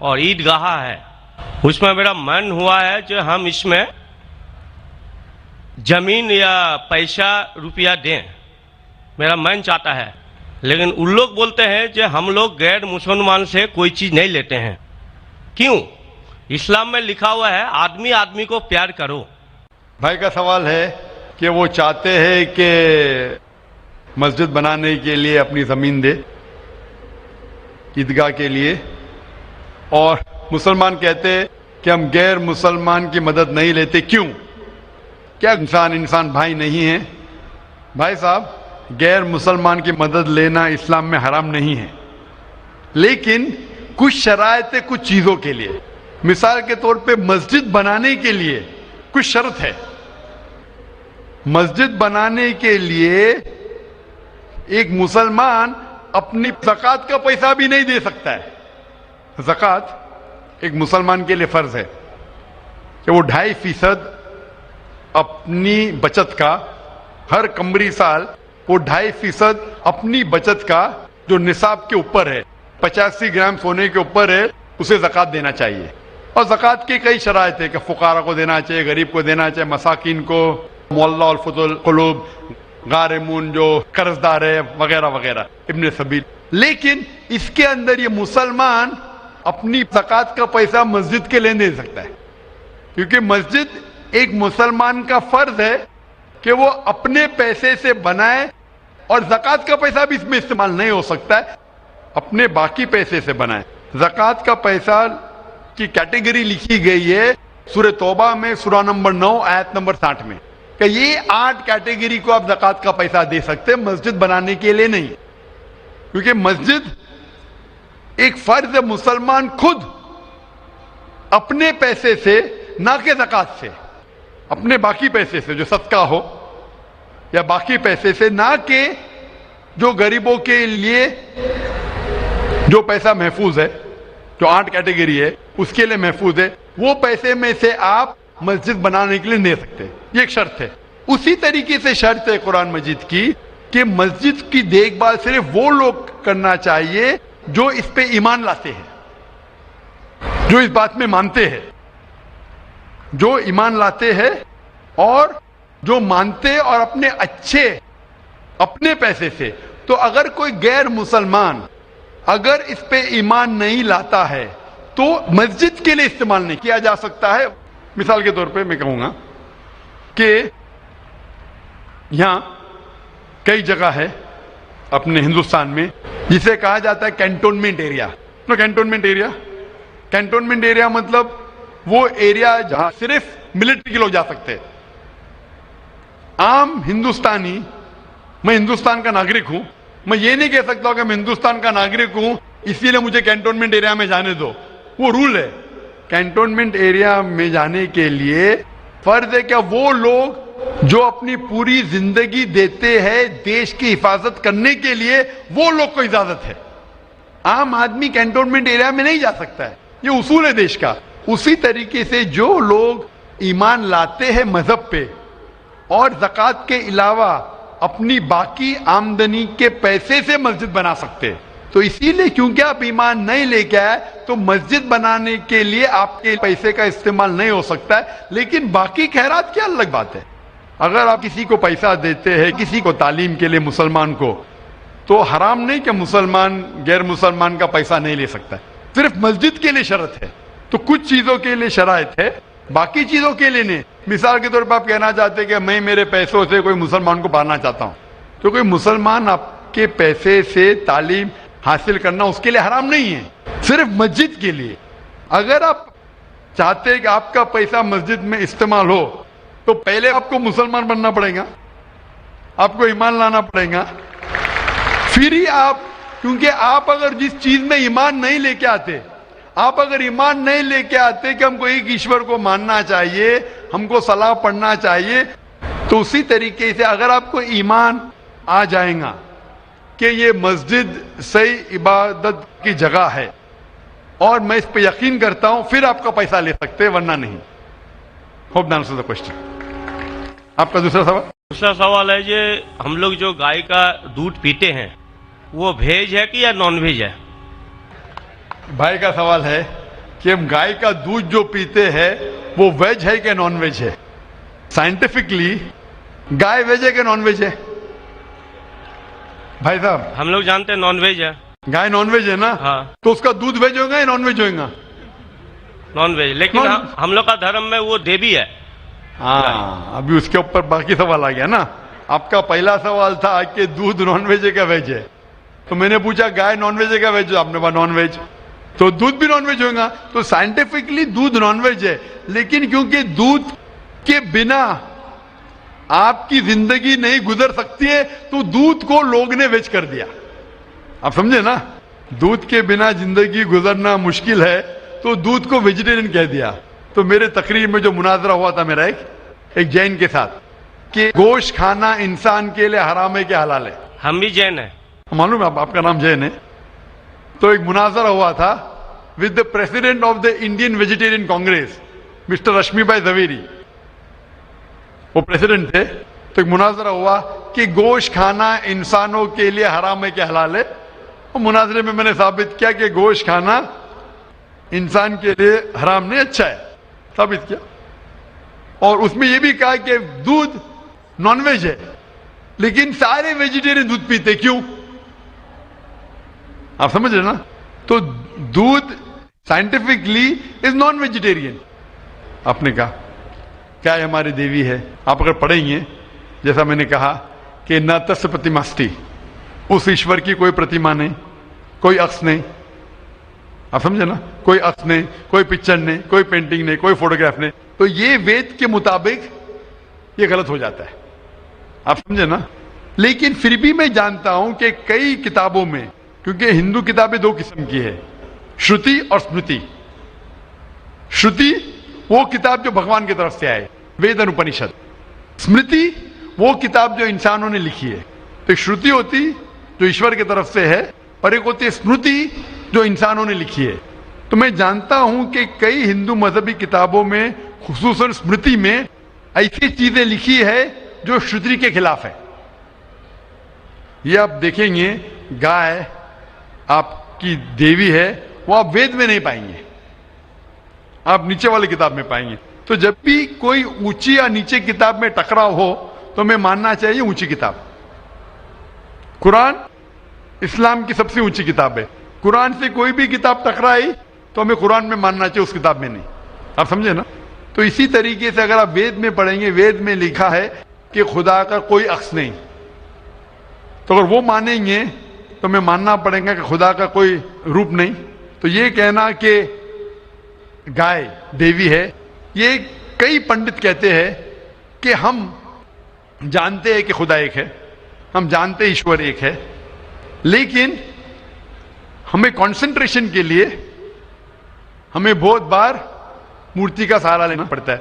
اور عیدگاہ ہے. اس میں میرا من ہوا ہے کہ ہم اس میں زمین یا پیسہ روپیہ دیں, میرا من چاہتا ہے. لیکن ان لوگ بولتے ہیں کہ ہم لوگ غیر مسلمان سے کوئی چیز نہیں لیتے ہیں. کیوں؟ اسلام میں لکھا ہوا ہے آدمی آدمی کو پیار کرو. بھائی کا سوال ہے کہ وہ چاہتے ہیں کہ مسجد بنانے کے لیے اپنی زمین دے عیدگاہ کے لیے, اور مسلمان کہتے ہیں کہ ہم غیر مسلمان کی مدد نہیں لیتے. کیوں؟ کیا انسان بھائی نہیں ہے؟ بھائی صاحب, غیر مسلمان کی مدد لینا اسلام میں حرام نہیں ہے, لیکن کچھ شرائط ہے کچھ چیزوں کے لیے. مثال کے طور پہ مسجد بنانے کے لیے کچھ شرط ہے. مسجد بنانے کے لیے ایک مسلمان اپنی زکوٰۃ کا پیسہ بھی نہیں دے سکتا ہے. زکوٰۃ ایک مسلمان کے لیے فرض ہے کہ وہ 2.5% اپنی بچت کا, ہر قمری سال وہ 2.5% اپنی بچت کا جو نصاب کے اوپر ہے, 85 گرام سونے کے اوپر ہے, اسے زکوٰۃ دینا چاہیے. اور زکوٰۃ کی کئی شرائط ہے کہ فقراء کو دینا چاہیے, غریب کو دینا چاہیے, مساکین کو, معلّہ الفضل القلوب, غارمون جو قرض دار ہے, وغیرہ وغیرہ, ابن سبیل. لیکن اس کے اندر یہ مسلمان اپنی زکوٰۃ کا پیسہ مسجد کے لیے دے سکتا ہے, کیونکہ مسجد ایک مسلمان کا فرض ہے کہ وہ اپنے پیسے سے بنائے, اور زکوٰۃ کا پیسہ بھی اس میں استعمال نہیں ہو سکتا ہے, اپنے باقی پیسے سے بنائے. زکوٰۃ کا پیسہ کی کیٹیگری لکھی گئی ہے سورہ توبہ میں, سورہ نمبر 9 آیت نمبر 60 میں, کہ یہ 8 کیٹیگری کو آپ زکوٰۃ کا پیسہ دے سکتے, مسجد بنانے کے لیے نہیں. کیونکہ مسجد ایک فرض ہے, مسلمان خود اپنے پیسے سے, نہ کہ زکوٰۃ سے, اپنے باقی پیسے سے جو صدقہ ہو یا باقی پیسے سے, نہ کہ جو غریبوں کے لیے جو پیسہ محفوظ ہے, جو 8 کیٹیگری ہے اس کے لیے محفوظ ہے, وہ پیسے میں سے آپ مسجد بنانے کے لیے دے سکتے. یہ ایک شرط ہے. اسی طریقے سے شرط ہے قرآن مجید کی کہ مسجد کی دیکھ بھال صرف وہ لوگ کرنا چاہیے جو اس پہ ایمان لاتے ہیں, جو اس بات میں مانتے ہیں, جو ایمان لاتے ہیں اور جو مانتے اور اپنے اچھے اپنے پیسے سے. تو اگر کوئی غیر مسلمان اگر اس پہ ایمان نہیں لاتا ہے تو مسجد کے لیے استعمال نہیں کیا جا سکتا ہے. مثال کے طور پہ میں کہوں گا کہ یہاں کئی جگہ ہے اپنے ہندوستان میں جسے کہا جاتا ہے کینٹونمنٹ ایریا. کینٹونمنٹ ایریا مطلب وہ ایریا جہاں صرف ملٹری کے لوگ جا سکتے. عام ہندوستانی, میں ہندوستان کا ناگرک ہوں, میں یہ نہیں کہہ سکتا کہ میں ہندوستان کا ناگرک ہوں اسی لیے مجھے کینٹونمنٹ ایریا میں جانے دو. وہ رول ہے. کینٹونمنٹ ایریا میں جانے کے لیے فرض ہے کہ وہ لوگ جو اپنی پوری زندگی دیتے ہیں دیش کی حفاظت کرنے کے لیے, وہ لوگ کو اجازت ہے. عام آدمی کینٹونمنٹ ایریا میں نہیں جا سکتا ہے, یہ اصول ہے دیش کا. اسی طریقے سے جو لوگ ایمان لاتے ہیں مذہب پہ اور زکوٰۃ کے علاوہ اپنی باقی آمدنی کے پیسے سے مسجد بنا سکتے. تو اسی لیے کیونکہ آپ ایمان نہیں لے کے آئے تو مسجد بنانے کے لیے آپ کے پیسے کا استعمال نہیں ہو سکتا ہے. لیکن باقی خیرات کی الگ بات ہے. اگر آپ کسی کو پیسہ دیتے ہیں, کسی کو تعلیم کے لیے مسلمان کو, تو حرام نہیں کہ مسلمان غیر مسلمان کا پیسہ نہیں لے سکتا ہے. صرف مسجد کے لیے شرط ہے. تو کچھ چیزوں کے لیے شرائط ہے, باقی چیزوں کے لیے نہیں. مثال کے طور پر آپ کہنا چاہتے ہیں کہ میں میرے پیسوں سے کوئی مسلمان کو پڑھانا چاہتا ہوں, تو کوئی مسلمان آپ کے پیسے سے تعلیم حاصل کرنا اس کے لیے حرام نہیں ہے, صرف مسجد کے لیے. اگر آپ چاہتے ہیں کہ آپ کا پیسہ مسجد میں استعمال ہو تو پہلے آپ کو مسلمان بننا پڑے گا, آپ کو ایمان لانا پڑے گا, پھر ہی آپ, کیونکہ آپ اگر جس چیز میں ایمان نہیں لے کے آتے, آپ اگر ایمان نہیں لے کے آتے کہ ہم کو ایک ایشور کو ماننا چاہیے, ہم کو صلاح پڑھنا چاہیے, تو اسی طریقے سے اگر آپ کو ایمان آ جائے گا کہ یہ مسجد صحیح عبادت کی جگہ ہے اور میں اس پہ یقین کرتا ہوں, پھر آپ کا پیسہ لے سکتے, ورنہ نہیں. Hope that answers the question. آپ کا دوسرا سوال ہے کہ ہم لوگ جو گائے کا دودھ پیتے ہیں وہ ویج ہے کہ یا نان ویج ہے؟ بھائی کا سوال ہے کہ ہم گائے کا دودھ جو پیتے ہیں وہ ویج ہے کہ نان ویج ہے. سائنٹیفکلی گائے ویج ہے کہ نان ویج ہے بھائی صاحب؟ ہم لوگ جانتے ہیں نان ویج ہے. گائے نان ویج ہے نا؟ ہاں تو اس کا دودھ ویج ہوگا یا نان ویج ہوگا؟ Non veg. لیکن ہم لوگ کا دھرم میں وہ دیوی ہے. ہاں ابھی اس کے اوپر باقی سوال آ گیا نا. آپ کا پہلا سوال تھا کہ دودھ نان ویج ہے کیا ویج ہے, تو میں نے پوچھا گائے نان ویج ہے کیا ویج ہے, آپ نے کہا نان ویج, تو دودھ بھی نان ویج ہوگا. تو سائنٹیفکلی دودھ نان ویج ہے, لیکن کیونکہ دودھ کے بنا آپ کی زندگی نہیں گزر سکتی ہے تو دودھ کو لوگ نے ویج کر دیا. آپ سمجھے نا, دودھ کے بنا زندگی گزرنا مشکل ہے تو دودھ کو ویجیٹیرین کہہ دیا. تو میرے تقریر میں جو مناظرہ ہوا تھا میرا ایک جین کے ساتھ کہ گوشت کھانا انسان کے لیے حرام ہے کہ حلال ہے. ہم بھی جین ہیں. معلوم ہے آپ کا نام جین ہے. تو ایک مناظرہ ہوا تھا with the president of the Indian Vegetarian Congress mister Rashmi Bhai Zaveri, وہ پریزیڈنٹ تھے. تو ایک مناظرہ ہوا کہ گوشت کھانا انسانوں کے لیے حرام ہے کہ حلال ہے. اور مناظرے میں نے ثابت کیا کہ گوشت کھانا انسان کے لیے حرام نہیں, اچھا ہے, ثابت کیا. اور اس میں یہ بھی کہا کہ دودھ نان ویج ہے, لیکن سارے ویجیٹیرین دودھ پیتے, کیوں؟ آپ سمجھ رہے نا. تو دودھ سائنٹیفکلی از نان ویجیٹیرین. آپ نے کہا کیا ہے ہماری دیوی ہے, آپ اگر پڑھیں گے جیسا میں نے کہا کہ نہ تس پرتیماستی, اس ایشور کی کوئی پرتیما نہیں, کوئی عکس نہیں. آپ سمجھے نا, کوئی عکس نہیں, کوئی پکچر نہیں, کوئی پینٹنگ نہیں, کوئی فوٹوگراف نہیں. تو یہ وید کے مطابق یہ غلط ہو جاتا ہے. آپ سمجھے نا. لیکن پھر بھی میں جانتا ہوں کہ کئی کتابوں میں, کیونکہ ہندو کتابیں دو قسم کی ہے, شروتی اور اسمرتی. شروتی وہ کتاب جو بھگوان کی طرف سے آئے, وید انوپنشد. اسمرتی وہ کتاب جو انسانوں نے لکھی ہے. تو ایک شروتی ہوتی جو ایشور کی طرف سے ہے, اور ایک ہوتی ہے اسمرتی جو انسانوں نے لکھی ہے. تو میں جانتا ہوں کہ کئی ہندو مذہبی کتابوں میں خصوصاً اسمرتی میں ایسی چیزیں لکھی ہے جو شروتی کے خلاف ہے. یہ آپ دیکھیں گے گائے آپ کی دیوی ہے, وہ آپ وید میں نہیں پائیں گے, آپ نیچے والی کتاب میں پائیں گے. تو جب بھی کوئی اونچی یا نیچے کتاب میں ٹکراؤ ہو تو ہمیں ماننا چاہیے اونچی کتاب. قرآن اسلام کی سب سے اونچی کتاب ہے. قرآن سے کوئی بھی کتاب ٹکرائی تو ہمیں قرآن میں ماننا چاہیے, اس کتاب میں نہیں. آپ سمجھے نا. تو اسی طریقے سے اگر آپ وید میں پڑھیں گے, وید میں لکھا ہے کہ خدا کا کوئی عکس نہیں, تو اگر وہ مانیں گے تو ہمیں ماننا پڑے گا کہ خدا کا کوئی روپ نہیں. تو یہ کہنا کہ گائے دیوی ہے, یہ کئی پنڈت کہتے ہیں کہ ہم جانتے ہیں کہ خدا ایک ہے, ہم جانتے ایشور ایک ہے, لیکن ہمیں کنسنٹریشن کے لیے ہمیں بہت بار مورتی کا سہارا لینا پڑتا ہے.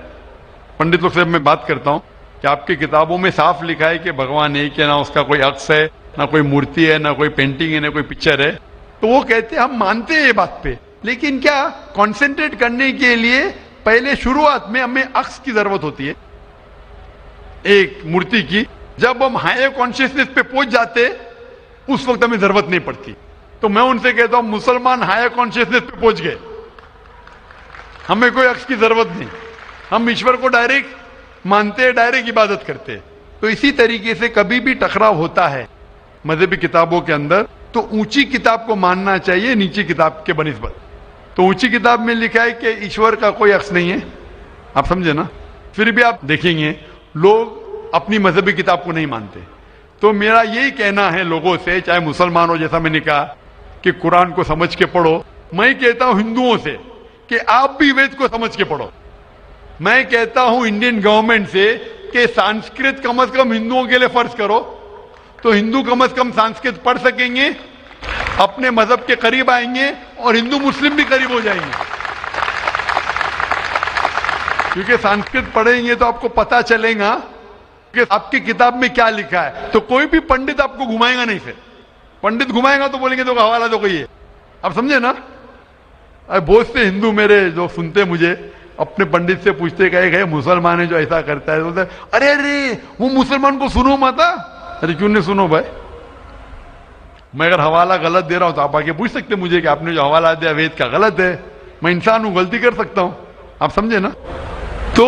پنڈت لوگ سے میں بات کرتا ہوں کہ آپ کی کتابوں میں صاف لکھا ہے کہ بھگوان ایک ہے, نہ اس کا کوئی عکس ہے, نہ کوئی مورتی ہے, نہ کوئی پینٹنگ ہے, نہ کوئی پکچر ہے. تو وہ کہتے ہیں ہم مانتے ہیں یہ بات پہ, لیکن کیا کنسنٹریٹ کرنے کے لیے پہلے شروعات میں ہمیں عکس کی ضرورت ہوتی ہے, ایک مورتی کی. جب ہم ہائر کانشیسنیس پہ پہنچ جاتے اس وقت ہمیں ضرورت نہیں پڑتی. تو میں ان سے کہتا ہوں مسلمان ہائر کانشیسنیس پہ پہنچ گئے, ہمیں کوئی عکس کی ضرورت نہیں, ہم ایشور کو ڈائریکٹ مانتے, ڈائریکٹ عبادت کرتے. تو اسی طریقے سے کبھی بھی ٹکراؤ ہوتا ہے مذہبی کتابوں کے اندر تو اونچی کتاب کو ماننا چاہیے نیچی کتاب کے بنسبت. تو اونچی کتاب میں لکھا ہے کہ ایشور کا کوئی عکس نہیں ہے, آپ سمجھے نا. پھر بھی آپ دیکھیں گے لوگ اپنی مذہبی کتاب کو نہیں مانتے. تو میرا یہی کہنا ہے لوگوں سے, چاہے مسلمان ہو, جیسا میں نے کہا کہ قرآن کو سمجھ کے پڑھو. میں کہتا ہوں ہندوؤں سے کہ آپ بھی وید کو سمجھ کے پڑھو. میں کہتا ہوں انڈین گورنمنٹ سے کہ سانسکرت کم از کم ہندوؤں کے لیے فرض کرو, تو ہندو کم از کم سانسکرت پڑھ سکیں گے, اپنے مذہب کے قریب آئیں گے, اور ہندو مسلم بھی قریب ہو جائیں گے. کیونکہ سانسکرت پڑھیں گے تو آپ کو پتا چلے گا کہ آپ کی کتاب میں کیا لکھا ہے. تو کوئی بھی پنڈت آپ کو گھمائے گا نہیں. پھر پنڈت گھمائے گا تو بولیں گے تو حوالہ دو کوئی ہے. آپ سمجھے نا. بہت سے ہندو میرے جو سنتے مجھے اپنے پنڈت سے پوچھتے کہ مسلمان ہے جو ایسا کرتا ہے, بولتے ارے ارے وہ مسلمان کو سنو مت. ارے کیوں نہیں سنو بھائی, میں اگر حوالہ غلط دے رہا ہوں تو آپ آگے پوچھ سکتے مجھے کہ آپ نے جو حوالہ دیا وید کا غلط ہے, میں انسان ہوں, غلطی کر سکتا ہوں, آپ سمجھے نا. تو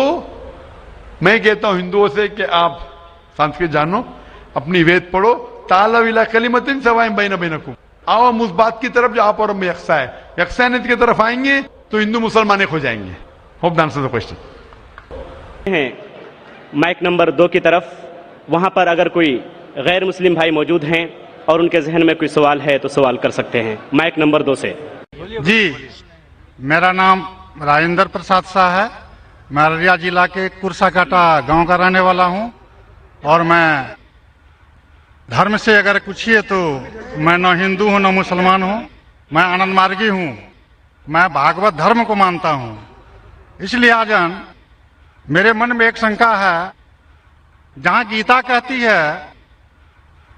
میں کہتا ہوں ہندوؤں سے کہ آپ سنسکرت جانو, اپنی وید پڑھو, تعالوا الی کلمۃ سواء بین بینکم, آؤ ہم اس بات کی طرف جو آپ اور ہم یکساں ہے, یکسانیت کی طرف آئیں گے تو ہندو مسلمان ایک ہو جائیں گے. Hope the answer the question. ہیں مائک نمبر 2 کی طرف, وہاں پر اگر کوئی غیر مسلم بھائی موجود ہیں اور ان کے ذہن میں کوئی سوال ہے تو سوال کر سکتے ہیں. مائک نمبر 2 سے. جی, میرا نام راجندر پرساد شاہ ہے. میں ارریہ ضلع کے کرسا کاٹا گاؤں کا رہنے والا ہوں, اور میں دھرم سے اگر پوچھیے تو میں نہ ہندو ہوں نہ مسلمان ہوں, میں آنند مارگی ہوں. میں بھاگوت دھرم کو مانتا ہوں. اس لحاظاً میرے من میں ایک شنکا ہے, جہاں گیتا کہتی ہے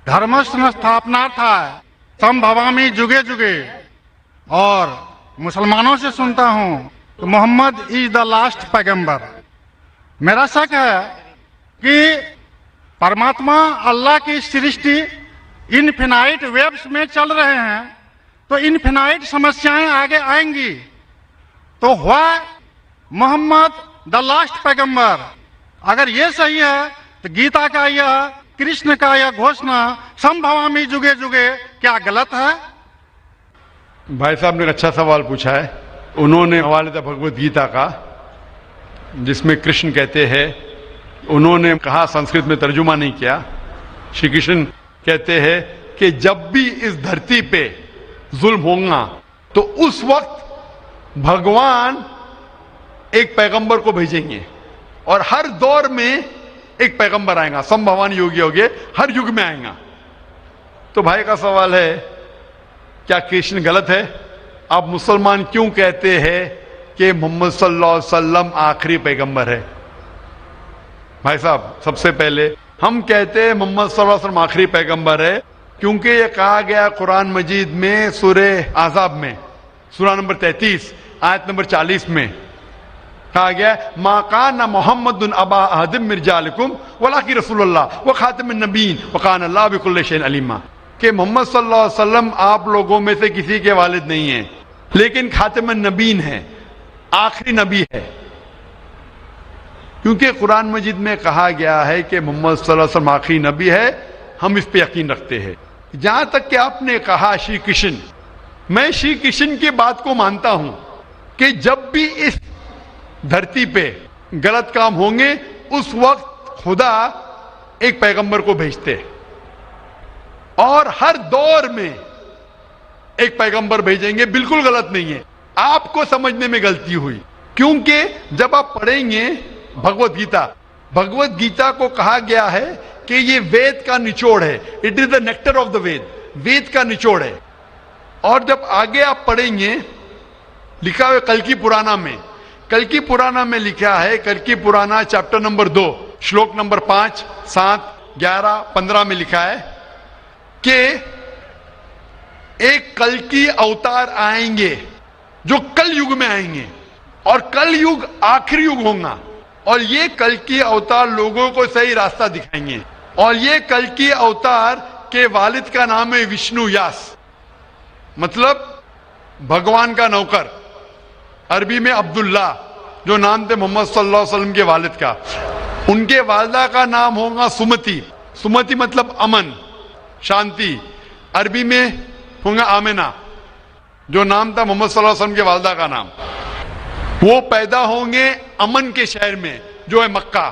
دھرم سنستھاپنارتھائے سمبھوامی جگے جگے, اور مسلمانوں سے سنتا ہوں کہ محمد از دا لاسٹ پیغمبر. میرا شک ہے کہ پرماتما اللہ کی سرشٹی انفینائٹ ویبس میں چل رہے ہیں, تو انفینائٹ سمسیایں آگے آئیں گی. تو ہوا محمد دا لاسٹ پیغمبر. اگر یہ صحیح ہے تو گیتا کا یہ کرشن کا یہ گھوشنا سمبھوامی جگے جگے کیا غلط ہے؟ بھائی صاحب نے ایک اچھا سوال پوچھا ہے. انہوں نے حوالے تھا بھگوت گیتا کا, جس میں کرشن کہتے ہیں, انہوں نے کہا سنسکرت میں ترجمہ نہیں کیا. شری کرشن کہتے ہیں کہ جب بھی اس دھرتی پہ ظلم ہوگا تو اس وقت بھگوان ایک پیغمبر کو بھیجیں گے, اور ہر دور میں ایک پیغمبر آئے گا. سمبھوان یوگی ہوگے, ہر یگ میں آئے گا. تو بھائی کا سوال ہے کیا کرشن غلط ہے؟ آپ مسلمان کیوں کہتے ہیں کہ محمد صلی اللہ علیہ وسلم آخری پیغمبر ہے؟ بھائی صاحب, سب سے پہلے ہم کہتے ہیں محمد صلی اللہ علیہ وسلم آخری پیغمبر ہے کیونکہ یہ کہا گیا قرآن مجید میں سورہ احزاب میں, سورہ نمبر 33 آیت نمبر 40 میں کہا گیا ما کان محمد ابا احد من رجالکم ولکن رسول اللہ وخاتم النبیین وکان اللہ بکل شیء علیما, کہ محمد صلی اللہ علیہ وسلم آپ لوگوں میں سے کسی کے والد نہیں ہیں, لیکن خاتم النبیین ہیں, آخری نبی ہے. کیونکہ قرآن مجید میں کہا گیا ہے کہ محمد صلی اللہ علیہ وسلم آخری نبی ہے, ہم اس پہ یقین رکھتے ہیں. جہاں تک کہ آپ نے کہا شری کرشن, میں شری کرشن کی بات کو مانتا ہوں کہ جب بھی اس دھرتی پہ غلط کام ہوں گے اس وقت خدا ایک پیغمبر کو بھیجتے, اور ہر دور میں ایک پیغمبر بھیجیں گے. بالکل غلط نہیں ہے, آپ کو سمجھنے میں غلطی ہوئی, کیونکہ جب آپ پڑھیں گے بھگوت گیتا, بھگوت گیتا کو کہا گیا ہے کہ یہ وید کا نچوڑ ہے. It is the nectar of the Veda, Veda کا نچوڑ ہے. اور جب آگے آپ پڑھیں گے لکھا ہوا کلکی پرانا میں, کلکی پرانا میں لکھا ہے, کلکی پرانا چیپٹر نمبر 2 شلوک نمبر 5, 7, 11, 15 میں لکھا ہے کہ ایک کلکی اوتار آئیں گے جو کل یگ میں آئیں گے, اور کل یگ آخری یگ ہوگا, اور یہ کلکی اوتار لوگوں کو صحیح راستہ دکھائیں گے. اور یہ کلکی اوتار کے والد کا نام ہے وشنو یاس, مطلب بھگوان کا نوکر, عربی میں عبداللہ, جو نام تھے محمد صلی اللہ علیہ وسلم کے والد کا. ان کے والدہ کا نام ہوگا سمتی, سمتی مطلب امن, شانتی. عربی میں ہوگا آمنہ, جو نام تھا محمد صلی اللہ علیہ وسلم کے والدہ کا نام. وہ پیدا ہوں گے امن کے شہر میں جو ہے مکہ.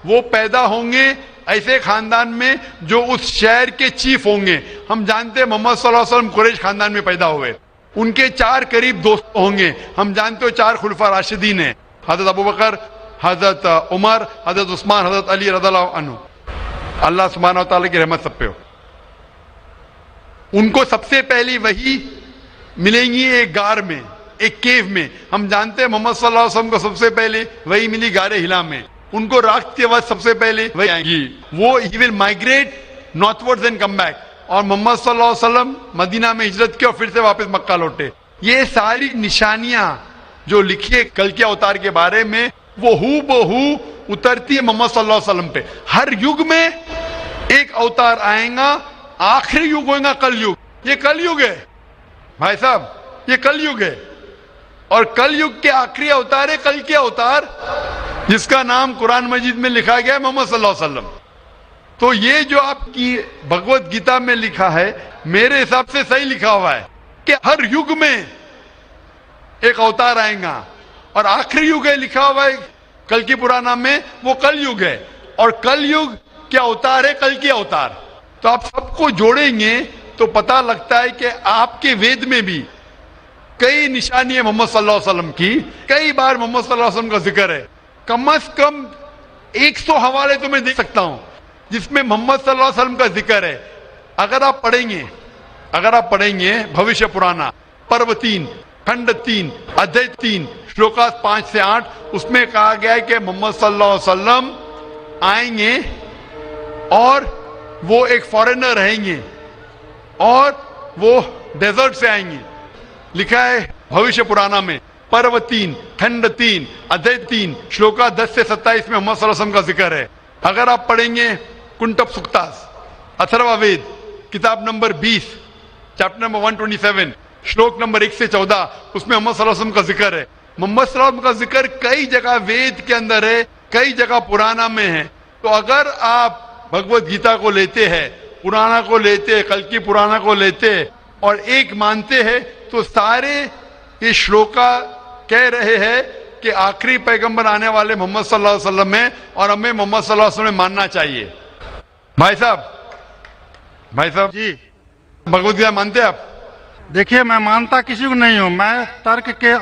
وہ پیدا ہوں گے ایسے خاندان میں جو اس شہر کے چیف ہوں گے. ہم جانتے ہیں محمد صلی اللہ علیہ وسلم قریش خاندان میں پیدا ہوئے. ان کے 4 قریب دوست ہوں گے. ہم جانتے ہو 4 خلفاء راشدین ہیں, حضرت ابوبکر, حضرت عمر, حضرت عثمان, حضرت علی رضی اللہ عنہ. اللہ سبحانہ و تعالیٰ کی رحمت سب پہ ہو. ان کو سب سے پہلی وحی ملیں گی ایک غار میں, ایک کیو میں. ہم جانتے ہیں محمد صلی اللہ علیہ وسلم کو سب سے پہلے وحی ملی غار ہرا میں. ان کو رات کے وقت سب سے پہلے وحی آئے گی. وہ ہی will migrate northwards and come back. اور محمد صلی اللہ علیہ وسلم مدینہ میں ہجرت کی اور پھر سے واپس مکہ لوٹے. یہ ساری نشانیاں جو لکھی ہے کل کے اوتار کے بارے میں, وہ ہو بہو اترتی ہے محمد صلی اللہ علیہ وسلم پہ. ہر یگ میں ایک اوتار آئے گا, آخری یگ ہوگا کل یگ. یہ کل یگ ہے بھائی صاحب, یہ کل یگ ہے. اور کل یگ کے آخری اوتار ہے کل کے اوتار، جس کا نام قرآن مجید میں لکھا گیا ہے محمد صلی اللہ علیہ وسلم. تو یہ جو آپ کی بھگوت گیتا میں لکھا ہے میرے حساب سے صحیح لکھا ہوا ہے کہ ہر یگ میں ایک اوتار آئے گا، اور آخری یگ ہے لکھا ہوا ہے کل کی پرانا میں، وہ کل یگ ہے، اور کل یگ کیا اوتار ہے کل کی اوتار. تو آپ سب کو جوڑیں گے تو پتہ لگتا ہے کہ آپ کے وید میں بھی کئی نشانی ہے محمد صلی اللہ علیہ وسلم کی، کئی بار محمد صلی اللہ علیہ وسلم کا ذکر ہے. کم از کم 100 حوالے تو میں دے سکتا ہوں جس میں محمد صلی اللہ علیہ وسلم کا ذکر ہے. اگر آپ پڑھیں گے بھوشیہ پرانا پرو 3 کھنڈ 3 ادھیے 3 شلوکاس 5 سے 8، اس میں کہا گیا ہے کہ محمد صلی اللہ علیہ وسلم آئیں گے اور وہ ایک فارینر رہیں گے اور وہ ڈیزرٹ سے آئیں گے. لکھا ہے بھوشیہ پرانا میں پرو 3 کھنڈ 3 ادھیے 3 شلوکا 10 سے 27 میں محمد صلی اللہ علیہ وسلم کا ذکر ہے. اگر آپ پڑھیں گے کنٹپ سکتاس اتھروا وید کتاب نمبر 20 چیپٹر نمبر 127 شلوک نمبر 1 سے 14، اس میں محمد صلی اللہ علیہ وسلم کا ذکر ہے. محمد صلی اللہ علیہ وسلم کا ذکر کئی جگہ وید کے اندر ہے، کئی جگہ پرانا میں ہے. تو اگر آپ بھگوت گیتا کو لیتے ہیں، پرانا کو لیتے، کل کی پرانا کو لیتے اور ایک مانتے ہیں، تو سارے یہ شلوکا کہہ رہے ہیں کہ آخری پیغمبر آنے والے محمد صلی اللہ علیہ وسلم ہیں اور ہمیں محمد صلی اللہ علیہ وسلم ماننا چاہیے. بھائی صاحب جی بھگوت گیتا مانتے ہیں آپ؟ دیکھیے، میں مانتا کسی کو نہیں ہوں. میں ترک کے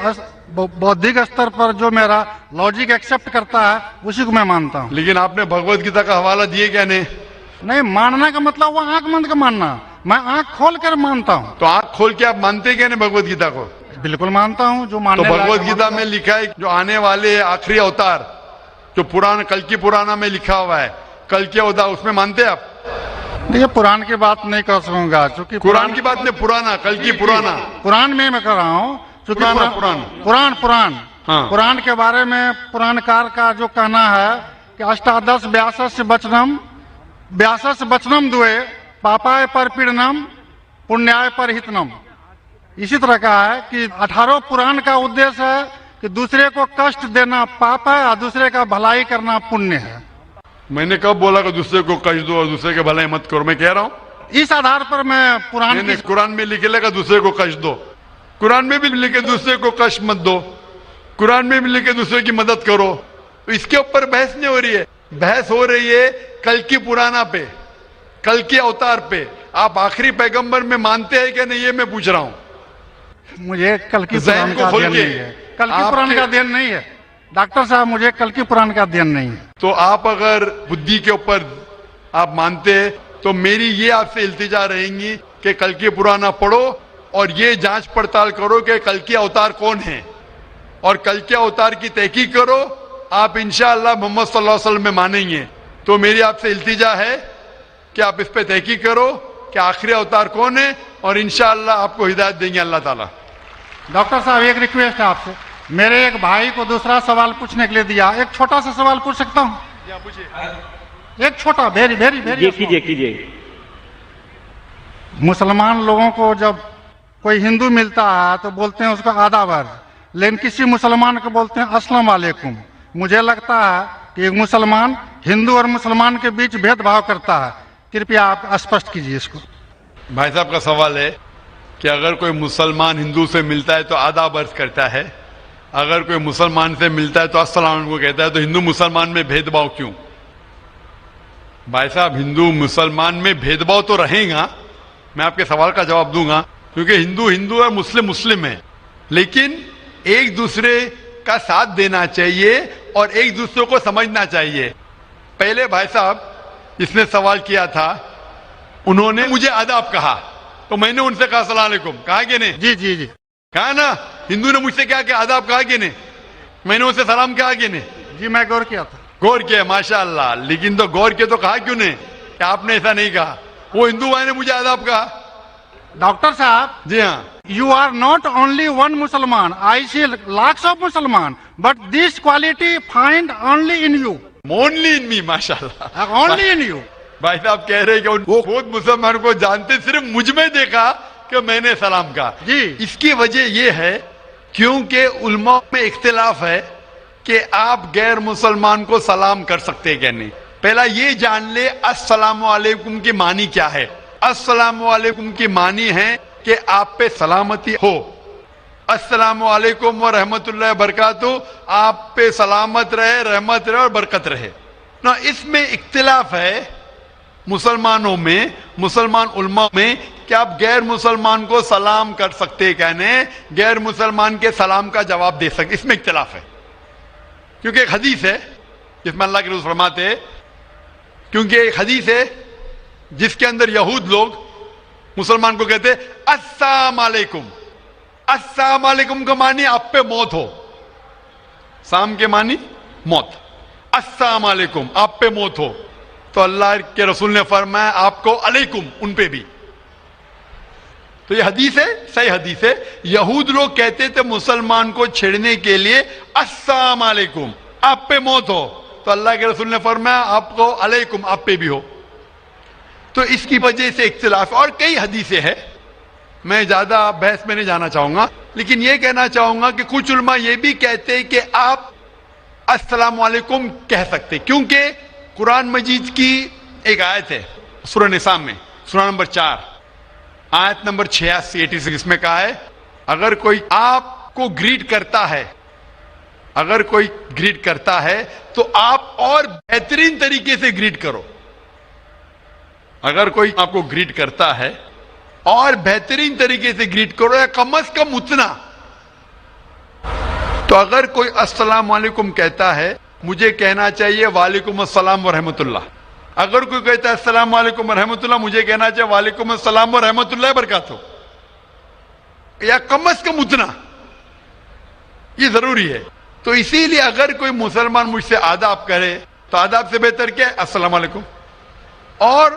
بودھک استر پر جو میرا لاجک ایکسپٹ کرتا ہے اسی کو میں مانتا ہوں. لیکن آپ نے بھگوت گیتا کا حوالہ دیے کیا نہیں؟ نہیں، ماننا کا مطلب وہ آنکھ بند کا ماننا، میں آنکھ کھول کر مانتا ہوں. تو آنکھ کھول کے آپ مانتے کیا نہیں بھگوت گیتا کو؟ بالکل مانتا ہوں. جو تو ماننے لائق بھگوت گیتا مانتا میں لکھا ہے جو آنے والے آخری اوتار جو پرانا کل کی پرانا میں لکھا ہوا ہے کل کے اوتار، اس میں مانتے آپ؟ ہوں. یہ قرآن کی بات نہیں کر سکوں گا چونکہ قرآن کی بات نہیں، پرانا کل کی پرانا قرآن میں کر رہا ہوں چونکہ قرآن. ہاں. قرآن کے بارے میں پران کار کا جو کہنا ہے کہ اشٹادش 82 بچنم دوئے پاپائے پر پیڑنم پنیائے پر ہتنم. اسی طرح کا ہے کہ 18 پران کا ادیش ہے کہ دوسرے کو کشٹ دینا پاپ ہے اور دوسرے کا بھلائی کرنا پنیہ ہے. میں نے کب بولا کہ دوسرے کو کشٹ دو اور دوسرے کے بھلائی مت کرو؟ میں کہہ رہا ہوں اس آدھار پر میں قرآن میں لکھے لگا دوسرے کو کشٹ دو، قرآن میں بھی لکھے دوسرے کو کشٹ مت دو، قرآن میں بھی لکھے دوسرے کی مدد کرو. اس کے اوپر بحث نہیں ہو رہی ہے، بحث ہو رہی ہے کل کی پرانا پہ، کل کے اوتار پہ. آپ آخری پیغمبر میں مانتے ہیں کہ نہیں یہ میں پوچھ رہا ہوں. مجھے کل کی ذہن پران کو کا کھول دھیان کے نہیں ہے. کل کی پران کا دھیان نہیں ہے ڈاکٹر صاحب، مجھے کل کی پران کا دھیان نہیں ہے. تو آپ اگر بدھی کے اوپر آپ مانتے ہیں تو میری یہ آپ سے التجا رہیں گی کہ کل کی پرانا پڑھو اور یہ جانچ پڑتال کرو کہ کل کے اوتار کون ہیں اور کل کے اوتار کی تحقیق کرو. آپ انشاءاللہ محمد صلی اللہ علیہ وسلم میں مانیں گے. تو میری آپ سے التجا ہے کہ آپ اس پہ تحقیق کرو کہ آخری اوتار کون ہے اور انشاءاللہ آپ کو ہدایت دیں گے اللہ تعالیٰ. ڈاکٹر صاحب ایک ریکویسٹ ہے آپ سے، میرے ایک بھائی کو دوسرا سوال پوچھنے کے لیے دیا، ایک چھوٹا سا سوال پوچھ سکتا ہوں؟ ایک چھوٹا یہ کیجئے. مسلمان لوگوں کو جب کوئی ہندو ملتا ہے تو بولتے ہیں اس کو آداب، لیکن کسی مسلمان کو بولتے ہیں السلام علیکم. مجھے لگتا ہے کہ ایک مسلمان ہندو اور مسلمان کے بیچ بھید بھاؤ کرتا ہے. کرپیا آپ اسپشٹ کیجیے اس کو. بھائی صاحب کا سوال ہے کہ اگر کوئی مسلمان ہندو سے ملتا ہے تو آداب عرض کرتا ہے، اگر کوئی مسلمان سے ملتا ہے تو السلام علیکم کہتا ہے، تو ہندو مسلمان میں بھید بھاؤ کیوں؟ بھائی صاحب ہندو مسلمان میں بھید بھاؤ تو رہے گا، میں آپ کے سوال کا جواب دوں گا، کیونکہ ہندو ہندو ہے، مسلم مسلم ہے، لیکن ایک دوسرے کا ساتھ دینا چاہیے اور ایک دوسرے کو سمجھنا چاہیے. پہلے بھائی صاحب جس نے سوال کیا تھا انہوں نے مجھے آداب کہا تو میں نے ان سے کہا السلام علیکم، کہا کہ نہیں؟ جی جی جی کہا نا. ہندو نے مجھ سے کیا کہ آداب کہا کہ نہیں؟ میں نے ان سے سلام کہا کہ نہیں؟ جی میں غور کیا تھا. غور کیا، ماشاءاللہ. لیکن تو غور کیا تو کہا کیوں نہیں کہ آپ نے ایسا نہیں کہا؟ وہ ہندو بھائی نے مجھے آداب کہا. ڈاکٹر صاحب، جی ہاں، you are not only one Musliman. I see lakhs of Musliman, but this quality find only in you. only in me, ماشاءاللہ. Only in you. بھائی صاحب کہہ رہے کہ وہ خود مسلمان کو جانتے، صرف مجھ میں دیکھا کہ میں نے سلام کہا. جی. اس کی وجہ یہ ہے کیونکہ علماء میں اختلاف ہے کہ آپ غیر مسلمان کو سلام کر سکتے کہ نہیں. پہلا یہ جان لے السلام علیکم کی معنی کیا ہے. السلام علیکم کی معنی ہے کہ آپ پہ سلامتی ہو. السلام علیکم ورحمۃ اللہ وبرکاتہ، آپ پہ سلامت رہے، رحمت رہے اور برکت رہے. نا اس میں اختلاف ہے مسلمانوں میں، مسلمان علماء میں، کہ آپ غیر مسلمان کو سلام کر سکتے کہنے، غیر مسلمان کے سلام کا جواب دے سکتے. اس میں اختلاف ہے، کیونکہ ایک حدیث ہے جس میں اللہ کے رسول فرماتے ہیں، کیونکہ ایک حدیث ہے جس کے اندر یہود لوگ مسلمان کو کہتے السلام علیکم. السلام علیکم کا معنی آپ پہ موت ہو. سام کے معنی موت. السلام علیکم آپ پہ موت ہو. تو اللہ کے رسول نے فرمایا آپ کو علیکم ان پہ بھی. تو یہ حدیث ہے، صحیح حدیث ہے. یہود لوگ کہتے تھے مسلمان کو چھیڑنے کے لیے السلام علیکم آپ پہ موت ہو. تو اللہ کے رسول نے فرمایا آپ کو علیکم آپ پہ بھی ہو. تو اس کی وجہ سے اختلاف. اور کئی حدیثیں ہیں، میں زیادہ بحث میں نہیں جانا چاہوں گا، لیکن یہ کہنا چاہوں گا کہ کچھ علماء یہ بھی کہتے ہیں کہ آپ السلام علیکم کہہ سکتے، کیونکہ قرآن مجید کی ایک آیت ہے سورہ نساء میں، سورہ نمبر 4 آیت نمبر 86 میں کہا ہے اگر کوئی آپ کو گریٹ کرتا ہے، اگر کوئی گریٹ کرتا ہے تو آپ اور بہترین طریقے سے گریٹ کرو. اگر کوئی آپ کو گریٹ کرتا ہے اور بہترین طریقے سے گریٹ کرو، یا کم از کم اتنا. تو اگر کوئی السلام علیکم کہتا ہے، مجھے کہنا چاہیے وعلیکم السلام ورحمۃ اللہ. اگر کوئی کہتا ہے السلام علیکم ورحمۃ اللہ، مجھے کہنا چاہیے وعلیکم السلام ورحمۃ اللہ وبرکاتہ، یا کم از کم اتنا. یہ ضروری ہے. تو اسی لیے اگر کوئی مسلمان مجھ سے آداب کرے تو آداب سے بہتر کیا ہے؟ السلام علیکم. اور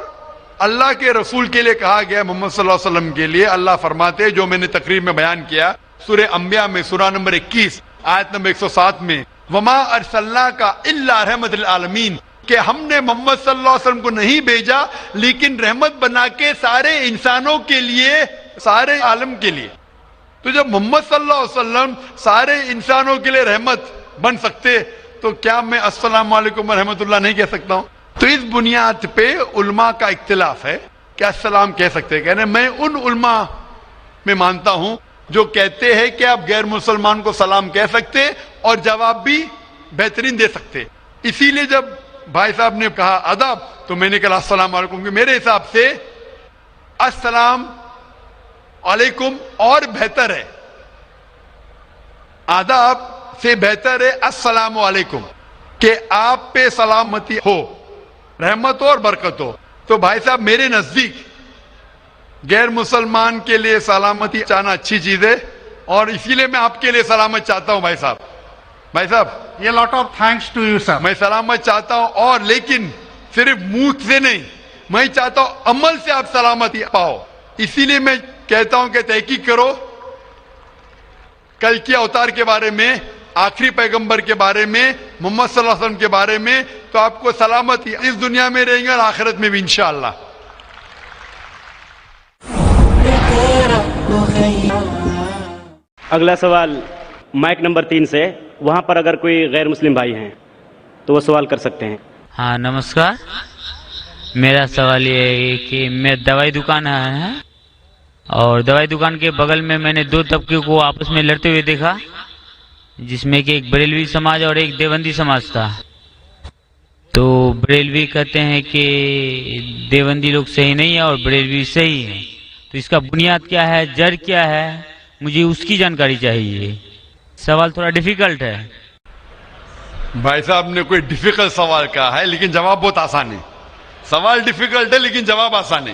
اللہ کے رسول کے لیے کہا گیا محمد صلی اللہ علیہ وسلم کے لیے، اللہ فرماتے جو میں نے تقریر میں بیان کیا سورہ انبیاء میں سورہ نمبر 21 آیت نمبر 107 میں، وما ارسلناک الا رحمت للعالمین، کہ ہم نے محمد صلی اللہ علیہ وسلم کو نہیں بھیجا لیکن رحمت بنا کے سارے انسانوں کے لیے، سارے عالم کے لیے. تو جب محمد صلی اللہ علیہ وسلم سارے انسانوں کے لیے رحمت بن سکتے تو کیا میں السلام علیکم ورحمۃ اللہ نہیں کہہ سکتا ہوں؟ تو اس بنیاد پہ علماء کا اختلاف ہے کہ السلام کہہ سکتے. کہنے میں ان علماء میں مانتا ہوں جو کہتے ہیں کہ آپ غیر مسلمان کو سلام کہہ سکتے اور جواب بھی بہترین دے سکتے. اسی لیے جب بھائی صاحب نے کہا آداب تو میں نے کہا السلام علیکم، کہ میرے حساب سے السلام علیکم اور بہتر ہے، آداب سے بہتر ہے السلام علیکم، کہ آپ پہ سلامتی ہو، رحمت ہو اور برکت ہو. تو بھائی صاحب میرے نزدیک غیر مسلمان کے لیے سلامتی چاہنا اچھی چیز ہے، اور اسی لیے میں آپ کے لیے سلامت چاہتا ہوں. بھائی صاحب A lot of thanks to you, sir. میں سلامت چاہتا ہوں، اور لیکن صرف منہ سے نہیں، میں چاہتا ہوں عمل سے آپ سلامتی پاؤ. اسی لیے میں کہتا ہوں کہ تحقیق کرو کل کے اوتار کے بارے میں، آخری پیغمبر کے بارے میں، محمد صلی اللہ علیہ وسلم کے بارے میں، تو آپ کو سلامتی اس دنیا میں رہیں گے اور آخرت میں بھی انشاءاللہ. اگلا سوال مائک نمبر 3 سے، وہاں پر اگر کوئی غیر مسلم بھائی ہیں تو وہ سوال کر سکتے ہیں. ہاں نمسکار. میرا سوال یہ ہے کہ میں دوائی دکان ہے، اور دوائی دکان کے بغل میں نے دو طبقے کو آپس میں لڑتے ہوئے دیکھا، جس میں کہ ایک بریلوی سماج اور ایک دیوبندی سماج تھا. تو بریلوی کہتے ہیں کہ دیوبندی لوگ صحیح نہیں ہے اور بریلوی صحیح ہے. تو اس کا بنیاد کیا ہے، جڑ کیا ہے، مجھے اس کی جانکاری چاہیے. سوال تھوڑا ڈیفیکلٹ ہے. بھائی صاحب نے کوئی ڈیفیکلٹ سوال کہا ہے لیکن جواب بہت آسان ہے. سوال ڈیفیکلٹ ہے لیکن جواب آسان ہے،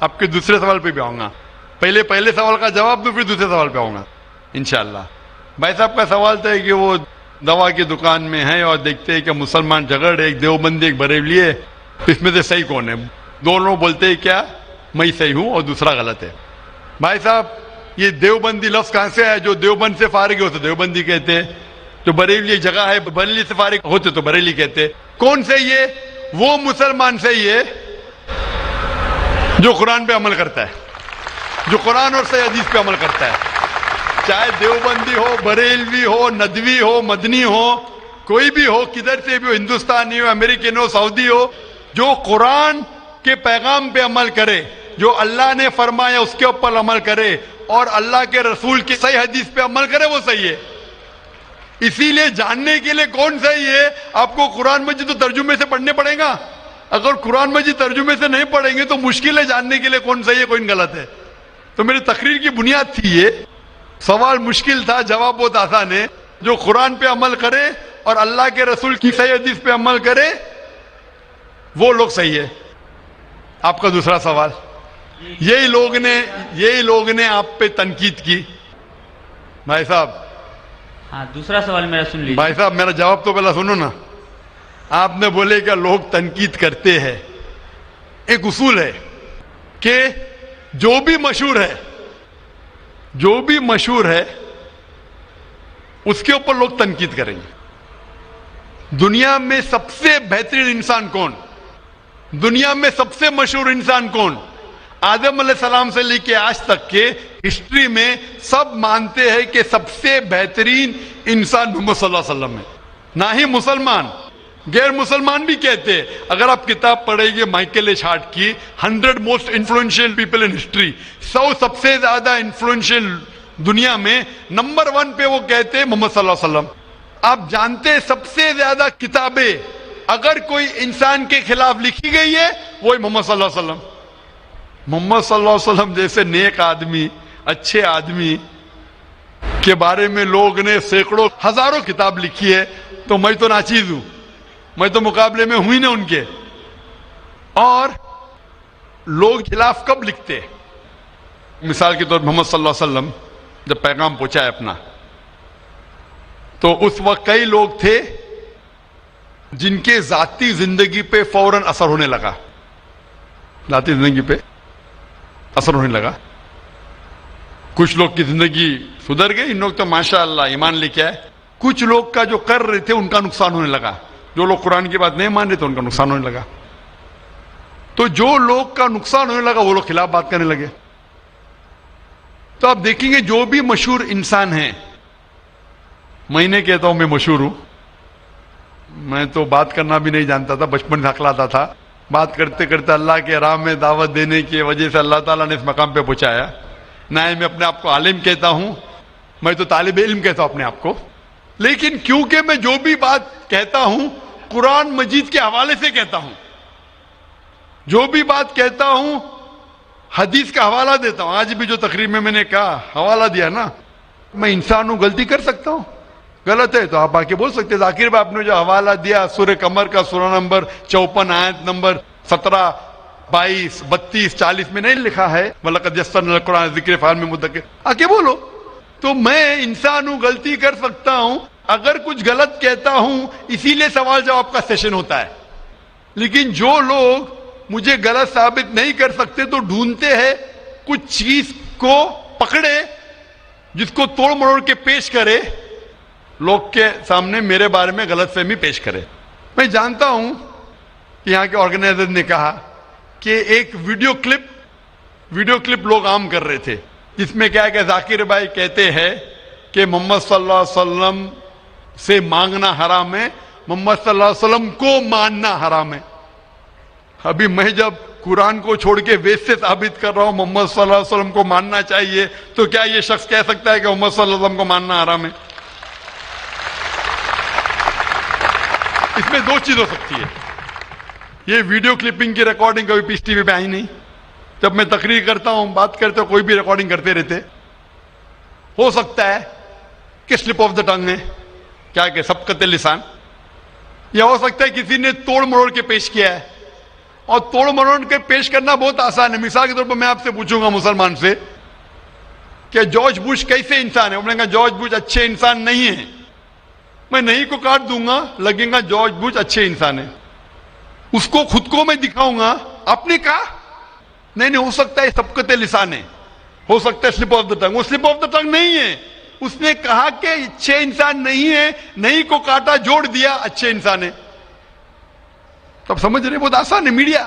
آپ کے دوسرے سوال پہ بھی آؤں گا. پہلے سوال کا جواب دوں پھر دوسرے سوال پہ آؤں گا انشاءاللہ. بھائی صاحب کا سوال تھا کہ وہ دوا کی دکان میں ہے اور دیکھتے ہیں کہ مسلمان جھگڑ، ایک دیوبندی ایک بریلوی ہے، اس میں سے صحیح کون ہے؟ دونوں بولتے ہیں کیا میں صحیح ہوں اور دوسرا غلط ہے. بھائی صاحب یہ دیوبندی لفظ کہاں سے ہے؟ جو دیوبند سے فارغ ہوتے دیوبندی کہتے ہیں، جو بریلی جگہ ہے بریلی سے فارغ ہوتے تو بریلی کہتے. کون سے یہ؟ وہ مسلمان سے یہ جو قرآن پہ عمل کرتا ہے, جو قرآن اور صحیح حدیث پہ عمل کرتا ہے, چاہے دیوبندی ہو, بریلوی ہو, ندوی ہو, مدنی ہو, کوئی بھی ہو, کدھر سے بھی ہو, ہندوستانی ہو, امریکن ہو, سعودی ہو, جو قرآن کے پیغام پہ عمل کرے, جو اللہ نے فرمایا اس کے اوپر عمل کرے اور اللہ کے رسول کی صحیح حدیث پہ عمل کرے, وہ صحیح ہے. اسی لیے جاننے کے لیے کون صحیح ہے, آپ کو قرآن مجید تو ترجمے سے پڑھنے پڑے گا. اگر قرآن مجید ترجمے سے نہیں پڑھیں گے تو مشکل ہے جاننے کے لیے کون صحیح ہے کون غلط ہے. تو میری تقریر کی بنیاد تھی یہ. سوال مشکل تھا, جواب بہت آسان ہے. جو قرآن پہ عمل کرے اور اللہ کے رسول کی صحیح حدیث پہ عمل کرے وہ لوگ صحیح ہے. آپ کا دوسرا سوال, یہی لوگ نے آپ پہ تنقید کی. بھائی صاحب, ہاں دوسرا سوال میرا سن لیجیے. بھائی صاحب میرا جواب تو پہلا سنو نا. آپ نے بولے کہ لوگ تنقید کرتے ہیں. ایک اصول ہے کہ جو بھی مشہور ہے اس کے اوپر لوگ تنقید کریں گے. دنیا میں سب سے بہترین انسان کون, دنیا میں سب سے مشہور انسان کون, آدم علیہ السلام سے لے کے آج تک کے ہسٹری میں سب مانتے ہیں کہ سب سے بہترین انسان محمد صلی اللہ علیہ وسلم ہے. نہ ہی مسلمان, غیر مسلمان بھی کہتے ہیں. اگر آپ کتاب پڑھیں گے مائیکل ایچ ہارٹ کی 100 most influential people in history, 100 سب سے زیادہ انفلوئنشیل دنیا میں, نمبر 1 پہ وہ کہتے ہیں محمد صلی اللہ علیہ وسلم. آپ جانتے ہیں سب سے زیادہ کتابیں اگر کوئی انسان کے خلاف لکھی گئی ہے وہی محمد صلی اللہ علیہ وسلم. محمد صلی اللہ علیہ وسلم جیسے نیک آدمی, اچھے آدمی کے بارے میں لوگ نے سینکڑوں ہزاروں کتاب لکھی ہے. تو میں تو ناچیز ہوں, میں تو مقابلے میں ہوں ہی نہ ان کے. اور لوگ خلاف کب لکھتے, مثال کے طور پر محمد صلی اللہ علیہ وسلم جب پیغام پہنچا ہے اپنا, تو اس وقت کئی لوگ تھے جن کے ذاتی زندگی پہ فوراً اثر ہونے لگا. ذاتی زندگی پہ اثر ہونے لگا. کچھ لوگ کی زندگی سدھر گئی, ان لوگ تو ماشاءاللہ ایمان لے کے آئے. کچھ لوگ کا جو کر رہے تھے ان کا نقصان ہونے لگا. جو لوگ قرآن کی بات نہیں مان رہے تھے ان کا نقصان ہونے لگا. تو جو لوگ کا نقصان ہونے لگا وہ لوگ خلاف بات کرنے لگے. تو آپ دیکھیں گے جو بھی مشہور انسان ہیں, میں نہیں کہتا ہوں میں مشہور ہوں, میں تو بات کرنا بھی نہیں جانتا تھا, بچپن سے ہکلاتا تھا. بات کرتے کرتے اللہ کے راہ میں دعوت دینے کی وجہ سے اللہ تعالیٰ نے اس مقام پہ پہنچایا. نہ میں اپنے آپ کو عالم کہتا ہوں, میں تو طالب علم کہتا ہوں اپنے آپ کو. لیکن کیونکہ میں جو بھی بات کہتا ہوں قرآن مجید کے حوالے سے کہتا ہوں, جو بھی بات کہتا ہوں حدیث کا حوالہ دیتا ہوں. آج بھی جو تقریب میں نے کہا حوالہ دیا نا, میں انسان ہوں, غلطی کر سکتا ہوں. غلط ہے تو آپ آ کے بول سکتے. ذاکر بھائی آپ نے جو حوالہ دیا سورہ قمر کا سورہ نمبر 54 آیت نمبر 17, 22, 32, 40 میں نہیں لکھا ہے وَلَقَدْ يَسَّرْنَا الْقُرْآنَ لِلذِّكْرِ فَهَلْ مِن مُدَّكِرٍ, آ کے بولو. تو میں انسان ہوں, غلطی کر سکتا ہوں. اگر کچھ غلط کہتا ہوں اسی لیے سوال جواب کا سیشن ہوتا ہے. لیکن جو لوگ مجھے غلط ثابت نہیں کر سکتے تو ڈھونڈتے ہیں کچھ چیز کو پکڑے جس کو توڑ مروڑ کے پیش کرے, لوگ کے سامنے میرے بارے میں غلط فہمی پیش کرے. میں جانتا ہوں کہ یہاں کے آرگنائزر نے کہا کہ ایک ویڈیو کلپ لوگ عام کر رہے تھے جس میں کیا ہے کہ ذاکر بھائی کہتے ہیں کہ محمد صلی اللہ علیہ وسلم سے مانگنا حرام ہے, محمد صلی اللہ علیہ وسلم کو ماننا حرام ہے. ابھی میں جب قرآن کو چھوڑ کے ویسٹ سے ثابت کر رہا ہوں محمد صلی اللہ علیہ وسلم کو ماننا چاہیے, تو کیا یہ شخص کہہ سکتا ہے کہ محمد صلی اللہ علیہ وسلم کو ماننا حرام ہے؟ اس میں دو چیز ہو سکتی ہے. یہ ویڈیو کلپنگ کی ریکارڈنگ کبھی پیس ٹی وی پہ آئی نہیں. جب میں تقریر کرتا ہوں, بات کرتے ہوں, کوئی بھی ریکارڈنگ کرتے رہتے. ہو سکتا ہے کہ سلپ آف دا ٹنگ ہے, کیا کہ سبقت لسان, یا ہو سکتا ہے کسی نے توڑ مروڑ کے پیش کیا ہے. اور توڑ مروڑ کے پیش کرنا بہت آسان ہے. مثال کے طور پر میں آپ سے پوچھوں گا مسلمان سے کہ جارج بش کیسے انسان ہے, انہوں نے کہا جارج بش اچھے انسان نہیں ہے. میں نہیں کو کاٹ دوں گا, لگے گا جارج بش اچھے انسان ہے. اس کو خود کو میں دکھاؤں گا, آپ نے کہا نہیں, ہو سکتا ہے سبقت لسان ہے, ہو سکتا ہے سلپ آف دا ٹنگ. وہ سلپ آف دا ٹنگ نہیں ہے. اس نے کہا کہ اچھے انسان نہیں ہے, نہیں کو کاٹا, جوڑ دیا اچھے انسان ہے. تو اب سمجھ رہے, بہت آسان ہے. میڈیا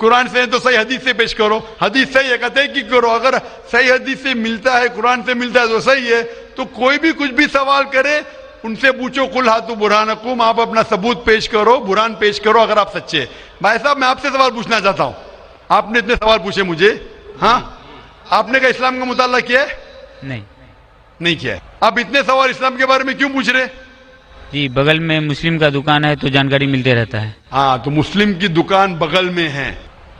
قرآن سے تو صحیح حدیث سے پیش کرو, حدیث صحیح ہے کہتے ہیں کہ کرو, اگر صحیح حدیث سے ملتا ہے, قرآن سے ملتا ہے تو صحیح ہے. تو کوئی بھی کچھ بھی سوال کرے ان سے پوچھو, قل ہاتو برہانکم, آپ اپنا ثبوت پیش کرو, برہان پیش کرو اگر آپ سچے. بھائی صاحب میں آپ سے سوال پوچھنا چاہتا ہوں, آپ نے اتنے سوال پوچھے مجھے, ہاں آپ نے کہا اسلام کا مطالعہ کیا ہے؟ نہیں کیا ہے. آپ اتنے سوال اسلام کے بارے میں کیوں پوچھ رہے؟ جی بغل میں مسلم کا دکان ہے تو جانکاری ملتے رہتا ہے. ہاں تو مسلم کی دکان بغل میں ہے,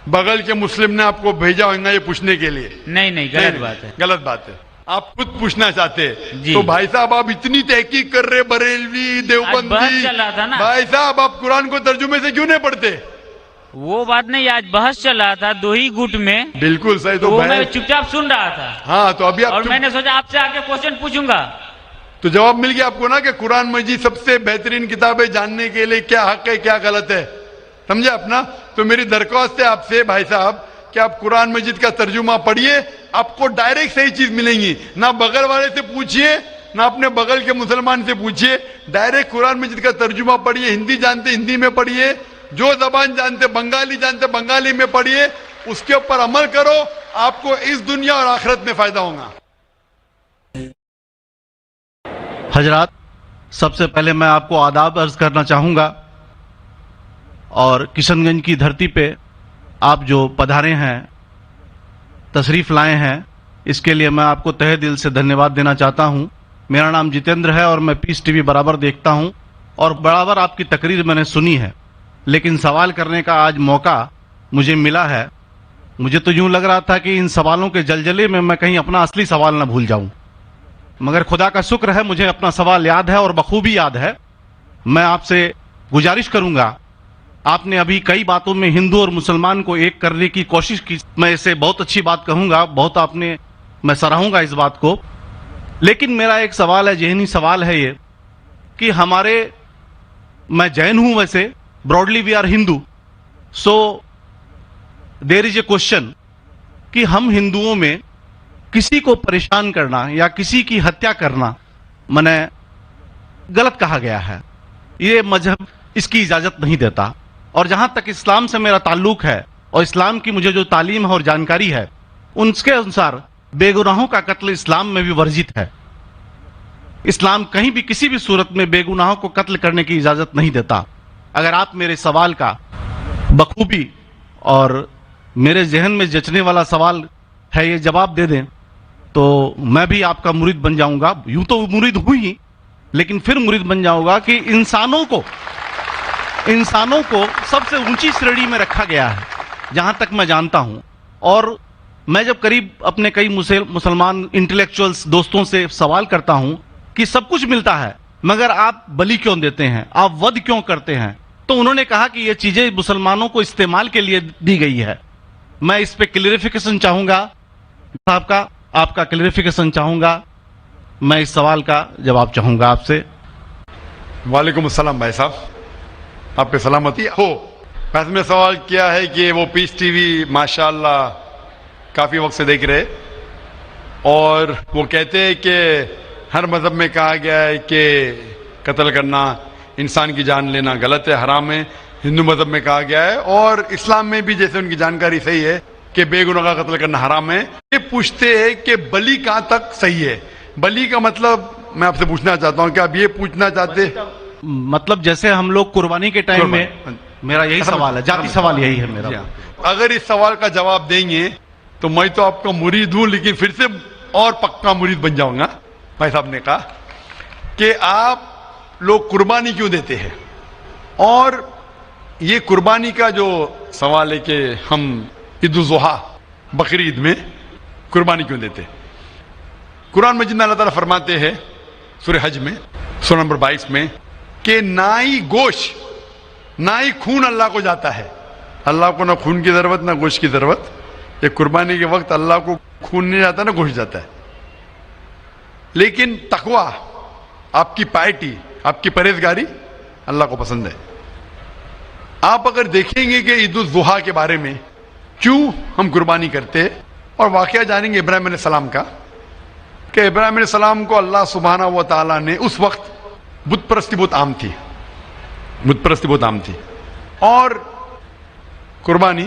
بغل کے مسلم نے آپ کو بھیجا ہوگا یہ پوچھنے کے لیے؟ نہیں غلط بات ہے. غلط بات ہے, آپ خود پوچھنا چاہتے. جی. تو بھائی صاحب آپ اتنی تحقیق کر رہے, بریلوی دیوبندی, بحث چل رہا تھا نا. بھائی صاحب آپ قرآن کو ترجمے سے کیوں نہیں پڑھتے؟ وہ بات نہیں, آج بحث چل رہا تھا 2 ہی گٹ میں, بالکل صحیح. تو وہ میں چپ چاپ سن رہا تھا. ہاں تو ابھی اور میں نے سوچا آپ سے آ کے کوشچن پوچھوں گا, تو جواب مل گیا آپ کو نا کہ قرآن مجید سب سے بہترین کتاب ہے جاننے کے لیے کیا حق ہے کیا غلط ہے, سمجھے اپنا. تو میری درخواست ہے آپ سے بھائی صاحب کہ آپ قرآن مجید کا ترجمہ پڑھیے, آپ کو ڈائریکٹ صحیح چیز ملیں گی. نہ بغل والے سے پوچھیے نہ اپنے بغل کے مسلمان سے پوچھیے, ڈائریکٹ قرآن مجید کا ترجمہ پڑھیے. ہندی جانتے ہندی میں پڑھیے, جو زبان جانتے بنگالی جانتے بنگالی میں پڑھیے, اس کے اوپر عمل کرو, آپ کو اس دنیا اور آخرت میں فائدہ ہوگا. حضرات, سب سے پہلے میں آپ کو آداب عرض کرنا چاہوں گا, اور کشن گنج کی دھرتی پہ آپ جو پدھارے ہیں, تشریف لائے ہیں, اس کے لیے میں آپ کو تہہ دل سے دھنیہ واد دینا چاہتا ہوں. میرا نام جتیندر ہے اور میں پیس ٹی وی برابر دیکھتا ہوں اور برابر آپ کی تقریر میں نے سنی ہے, لیکن سوال کرنے کا آج موقع مجھے ملا ہے. مجھے تو یوں لگ رہا تھا کہ ان سوالوں کے جلجلے میں کہیں اپنا اصلی سوال نہ بھول جاؤں, مگر خدا کا شکر ہے مجھے اپنا سوال یاد ہے اور بخوبی یاد ہے. میں آپ سے گزارش کروں گا, آپ نے ابھی کئی باتوں میں ہندو اور مسلمان کو ایک کرنے کی کوشش کی, میں اسے بہت اچھی بات کہوں گا, بہت آپ نے, میں سراہوں گا اس بات کو. لیکن میرا ایک سوال ہے, ذہنی سوال ہے یہ کہ ہمارے, میں جین ہوں ویسے, broadly we are Hindu, so there is a question کہ ہم ہندوؤں میں کسی کو پریشان کرنا یا کسی کی ہتیا کرنا میں غلط کہا گیا ہے. یہ مذہب اس کی اجازت نہیں دیتا, اور جہاں تک اسلام سے میرا تعلق ہے اور اسلام کی مجھے جو تعلیم ہے اور جانکاری ہے, ان کے انسار بے گناہوں کا قتل اسلام میں بھی ورجت ہے. اسلام کہیں بھی کسی بھی صورت میں بے گناہوں کو قتل کرنے کی اجازت نہیں دیتا. اگر آپ میرے سوال کا بخوبی اور میرے ذہن میں جچنے والا سوال ہے یہ جواب دے دیں تو میں بھی آپ کا مرید بن جاؤں گا. یوں تو مرید ہوں ہی, لیکن پھر مرید بن جاؤں گا کہ انسانوں کو سب سے اونچی شریڑی میں رکھا گیا ہے جہاں تک میں جانتا ہوں. اور میں جب قریب اپنے کئی مسلمان انٹلیکچوئلز دوستوں سے سوال کرتا ہوں کہ سب کچھ ملتا ہے مگر آپ بلی کیوں دیتے ہیں, آپ ود کیوں کرتے ہیں, تو انہوں نے کہا کہ یہ چیزیں مسلمانوں کو استعمال کے لیے دی گئی ہے. میں اس پہ کلیریفیکیشن چاہوں گا صاحب کا, آپ کا کلیریفیکیشن چاہوں گا. میں اس سوال کا جواب چاہوں گا آپ سے. وعلیکم السلام بھائی صاحب, آپ پہ سلامتی ہو. بس میں سوال کیا ہے کہ وہ پیس ٹی وی ماشاءاللہ کافی وقت سے دیکھ رہے, اور وہ کہتے ہیں کہ ہر مذہب میں کہا گیا ہے کہ قتل کرنا, انسان کی جان لینا غلط ہے, حرام ہے. ہندو مذہب میں کہا گیا ہے اور اسلام میں بھی جیسے ان کی جانکاری صحیح ہے کہ بے گناہ کا قتل کرنا حرام ہے. یہ پوچھتے ہیں کہ بلی کہاں تک صحیح ہے. بلی کا مطلب میں آپ سے پوچھنا چاہتا ہوں کہ آپ یہ پوچھنا چاہتے, مطلب جیسے ہم لوگ قربانی کے ٹائم میں, میرا یہی سوال ہے, ذاتی سوال یہی ہے میرا. اگر اس سوال کا جواب دیں گے تو میں تو آپ کا مرید ہوں, لیکن پھر سے اور پکا مرید بن جاؤں گا. بھائی صاحب نے کہا کہ آپ لوگ قربانی کیوں دیتے ہیں, اور یہ قربانی کا جو سوال ہے کہ ہم عید الاضحیٰ بقرعید میں قربانی کیوں دیتے. قرآن مجید میں اللہ تعالیٰ فرماتے ہیں سورہ حج میں سورہ نمبر 22 میں کہ نہ ہی گوشت نہ ہی خون اللہ کو جاتا ہے. اللہ کو نہ خون کی ضرورت نہ گوشت کی ضرورت. یہ قربانی کے وقت اللہ کو خون نہیں جاتا نہ گوشت جاتا ہے, لیکن تقویٰ, آپ کی پائٹی, آپ کی پرہیزگاری اللہ کو پسند ہے. آپ اگر دیکھیں گے کہ عید الاضحیٰ کے بارے میں کیوں ہم قربانی کرتے, اور واقعہ جانیں گے ابراہیم علیہ السلام کا کہ ابراہیم علیہ السلام کو اللہ سبحانہ و تعالیٰ نے, اس وقت بت پرستی بہت عام تھی, اور قربانی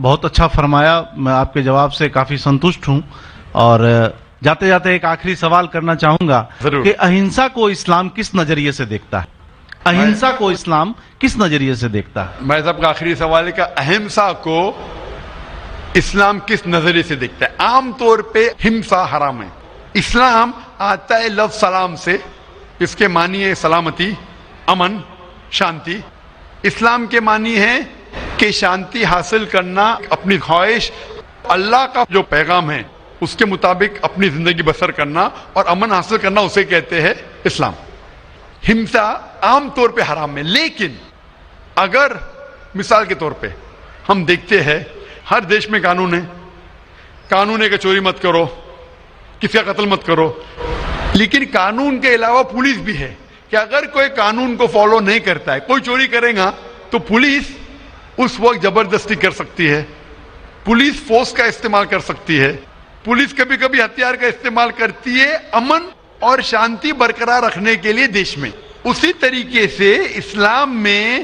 بہت اچھا فرمایا. میں آپ کے جواب سے کافی سنتشٹ ہوں. اور جاتے جاتے ایک آخری سوال کرنا چاہوں گا ضرور. کہ اہنسا کو اسلام کس نظریے سے دیکھتا ہے؟ اہنسا کو اسلام کس نظریے سے دیکھتا ہے؟ بھائی صاحب کا آخری سوال ہے کہ اہمسا کو اسلام کس نظریے سے دیکھتا ہے. عام طور پہ ہمسا حرام ہے. اسلام آتا ہے لفظ سلام سے. اس کے معنی ہے سلامتی, امن, شانتی. اسلام کے معنی ہے کہ شانتی حاصل کرنا, اپنی خواہش, اللہ کا جو پیغام ہے اس کے مطابق اپنی زندگی بسر کرنا اور امن حاصل کرنا, اسے کہتے ہیں اسلام. ہمسا عام طور پہ حرام ہے. لیکن اگر مثال کے طور پہ ہم دیکھتے ہیں ہر دیش میں قانون ہے. قانون ہے کہ چوری مت کرو, کسی کا قتل مت کرو. لیکن قانون کے علاوہ پولیس بھی ہے کہ اگر کوئی قانون کو فالو نہیں کرتا ہے, کوئی چوری کرے گا تو پولیس اس وقت زبردستی کر سکتی ہے, پولیس فورس کا استعمال کر سکتی ہے, پولیس کبھی کبھی ہتھیار کا استعمال کرتی ہے امن اور شانتی برقرار رکھنے کے لیے دیش میں. اسی طریقے سے اسلام میں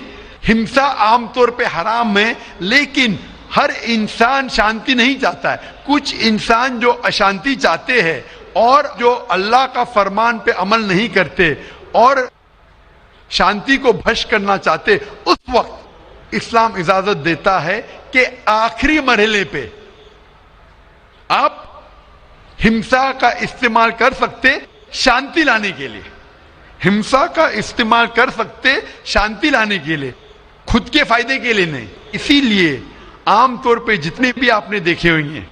ہمسا عام طور پہ حرام ہے. لیکن ہر انسان شانتی نہیں چاہتا ہے. کچھ انسان جو اشانتی چاہتے ہیں اور جو اللہ کا فرمان پہ عمل نہیں کرتے اور شانتی کو بھش کرنا چاہتے, اس وقت اسلام اجازت دیتا ہے کہ آخری مرحلے پہ آپ ہمسا کا استعمال کر سکتے شانتی لانے کے لیے. ہمسا کا استعمال کر سکتے شانتی لانے کے لیے, خود کے فائدے کے لیے نہیں. اسی لیے عام طور پہ جتنے بھی آپ نے دیکھے ہوئے ہیں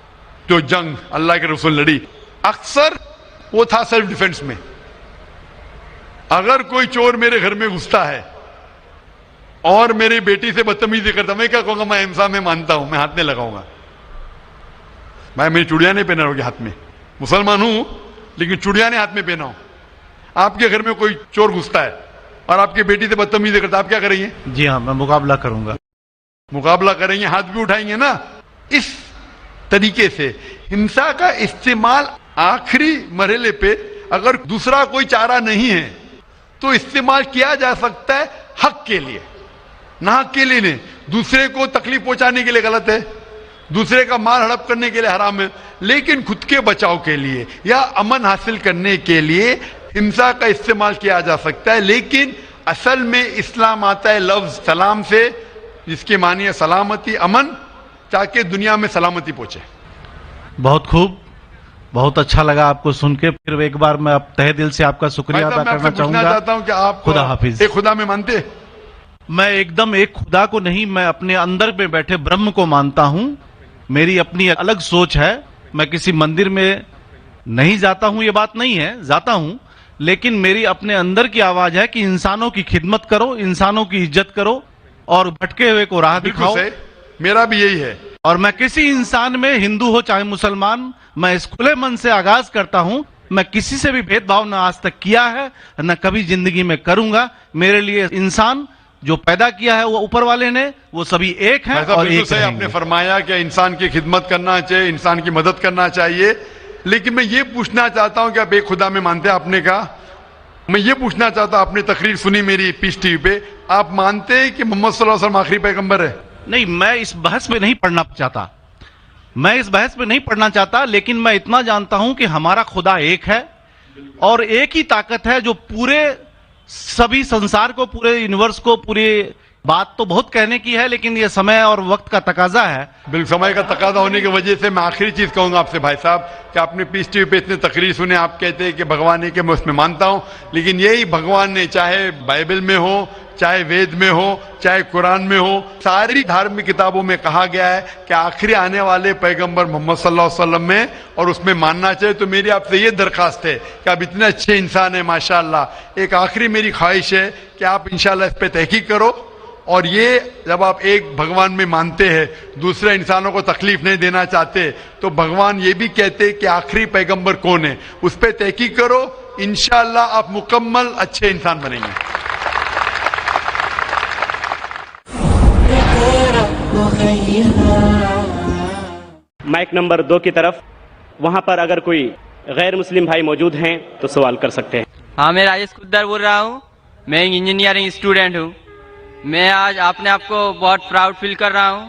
جو جنگ اللہ کے رسول لڑی, اکثر وہ تھا سیلف ڈیفنس میں. اگر کوئی چور میرے گھر میں گھستا ہے اور میری بیٹی سے بدتمیزی کرتا, میں کیا کہوں گا, میں ہمسا میں مانتا ہوں, میں ہاتھ نہیں لگاؤں گا. میں میری چوڑیاں نہیں پہنا ہوگی ہاتھ میں, مسلمان ہوں لیکن چوڑیاں نہیں ہاتھ میں پہنا ہوں. آپ کے گھر میں کوئی چور گھستا ہے اور آپ کی بیٹی سے بدتمیزی کرتا, آپ کیا کریں گے؟ جی ہاں, میں مقابلہ کروں گا. مقابلہ کریں گے, ہاتھ بھی اٹھائیں گے نا. اس طریقے سے ہمسا کا استعمال آخری مرحلے پہ اگر دوسرا کوئی چارہ نہیں ہے تو استعمال کیا جا سکتا ہے حق کے لیے, نہ حق کے لیے نہیں. دوسرے کو تکلیف پہنچانے کے لیے غلط ہے, دوسرے کا مال ہڑپ کرنے کے لیے حرام ہے. لیکن خود کے بچاؤ کے لیے یا امن حاصل کرنے کے لیے ہمسا کا استعمال کیا جا سکتا ہے. لیکن اصل میں اسلام آتا ہے لفظ سلام سے, جس کے معنی ہے سلامتی, امن, تاکہ دنیا میں سلامتی پہنچے. بہت خوب, بہت اچھا لگا آپ کو سن کے. پھر ایک بار میں تہ دل سے آپ کا شکریہ ادا کرنا چاہوں گا. چاہتا ہوں کہ آپ خدا حافظ. ایک خدا میں مانتے؟ میں ایک دم ایک خدا کو نہیں, میں اپنے اندر میں بیٹھے برہم کو مانتا ہوں. میری اپنی الگ سوچ ہے. میں کسی مندر میں نہیں جاتا ہوں, یہ بات نہیں ہے, جاتا ہوں, لیکن میری اپنے اندر کی آواز ہے کہ انسانوں کی خدمت کرو, انسانوں کی عزت کرو اور بھٹکے ہوئے کو راہ دکھاؤ. میرا بھی یہی ہے. اور میں کسی انسان میں, ہندو ہو چاہے مسلمان, میں اس کھلے من سے آغاز کرتا ہوں. میں کسی سے بھی بھید بھاؤ نہ آج تک کیا ہے, نہ کبھی زندگی میں کروں گا. میرے لیے انسان جو پیدا کیا ہے وہ اوپر والے نے, وہ سبھی ایک ہیں اور ایک سے. آپ نے فرمایا کہ انسان کی خدمت کرنا چاہیے, انسان کی مدد کرنا چاہیے. لیکن میں یہ پوچھنا چاہتا ہوں کہ آپ ایک خدا میں مانتے ہیں, آپ نے کہا. میں یہ پوچھنا چاہتا ہوں, آپ نے تقریر سنی میری پیس ٹی وی پہ, آپ مانتے ہیں کہ محمد صلی اللہ علیہ وسلم آخری پیغمبر ہے؟ نہیں, میں اس بحث میں نہیں پڑھنا چاہتا, میں اس بحث میں نہیں پڑھنا چاہتا. لیکن میں اتنا جانتا ہوں کہ ہمارا خدا ایک ہے اور ایک ہی طاقت ہے جو پورے سبھی سنسار کو, پورے یونیورس کو, پوری بات تو بہت کہنے کی ہے لیکن یہ سمے اور وقت کا تقاضا ہے. بالکل سمے کا تقاضا ہونے کی وجہ سے میں آخری چیز کہوں گا آپ سے بھائی صاحب کہ آپ نے پیس ٹی وی پہ اتنے تقریر سنے, آپ کہتے ہیں کہ بھگوان ہے, کہ میں اس میں مانتا ہوں. لیکن یہی بھگوان نے, چاہے بائبل میں ہو, چاہے وید میں ہو, چاہے قرآن میں ہو, ساری دھارمک کتابوں میں کہا گیا ہے کہ آخری آنے والے پیغمبر محمد صلی اللہ علیہ وسلم میں, اور اس میں ماننا چاہیے. تو میری آپ سے یہ درخواست ہے کہ آپ اتنے اچھے انسان ہیں ماشاءاللہ, ایک آخری میری خواہش ہے کہ آپ انشاءاللہ اس پہ تحقیق کرو. اور یہ جب آپ ایک بھگوان میں مانتے ہیں, دوسرے انسانوں کو تکلیف نہیں دینا چاہتے, تو بھگوان یہ بھی کہتے کہ آخری پیغمبر کون ہے, اس پہ تحقیق کرو. انشاءاللہ آپ مکمل اچھے انسان بنیں گے. مائک نمبر 2 کی طرف, وہاں پر اگر کوئی غیر مسلم بھائی موجود ہیں تو سوال کر سکتے ہیں. ہاں, میں راجیش کدر بول رہا ہوں. میں ایک انجینئرنگ اسٹوڈنٹ ہوں. میں آج اپنے آپ کو بہت پراؤڈ فیل کر رہا ہوں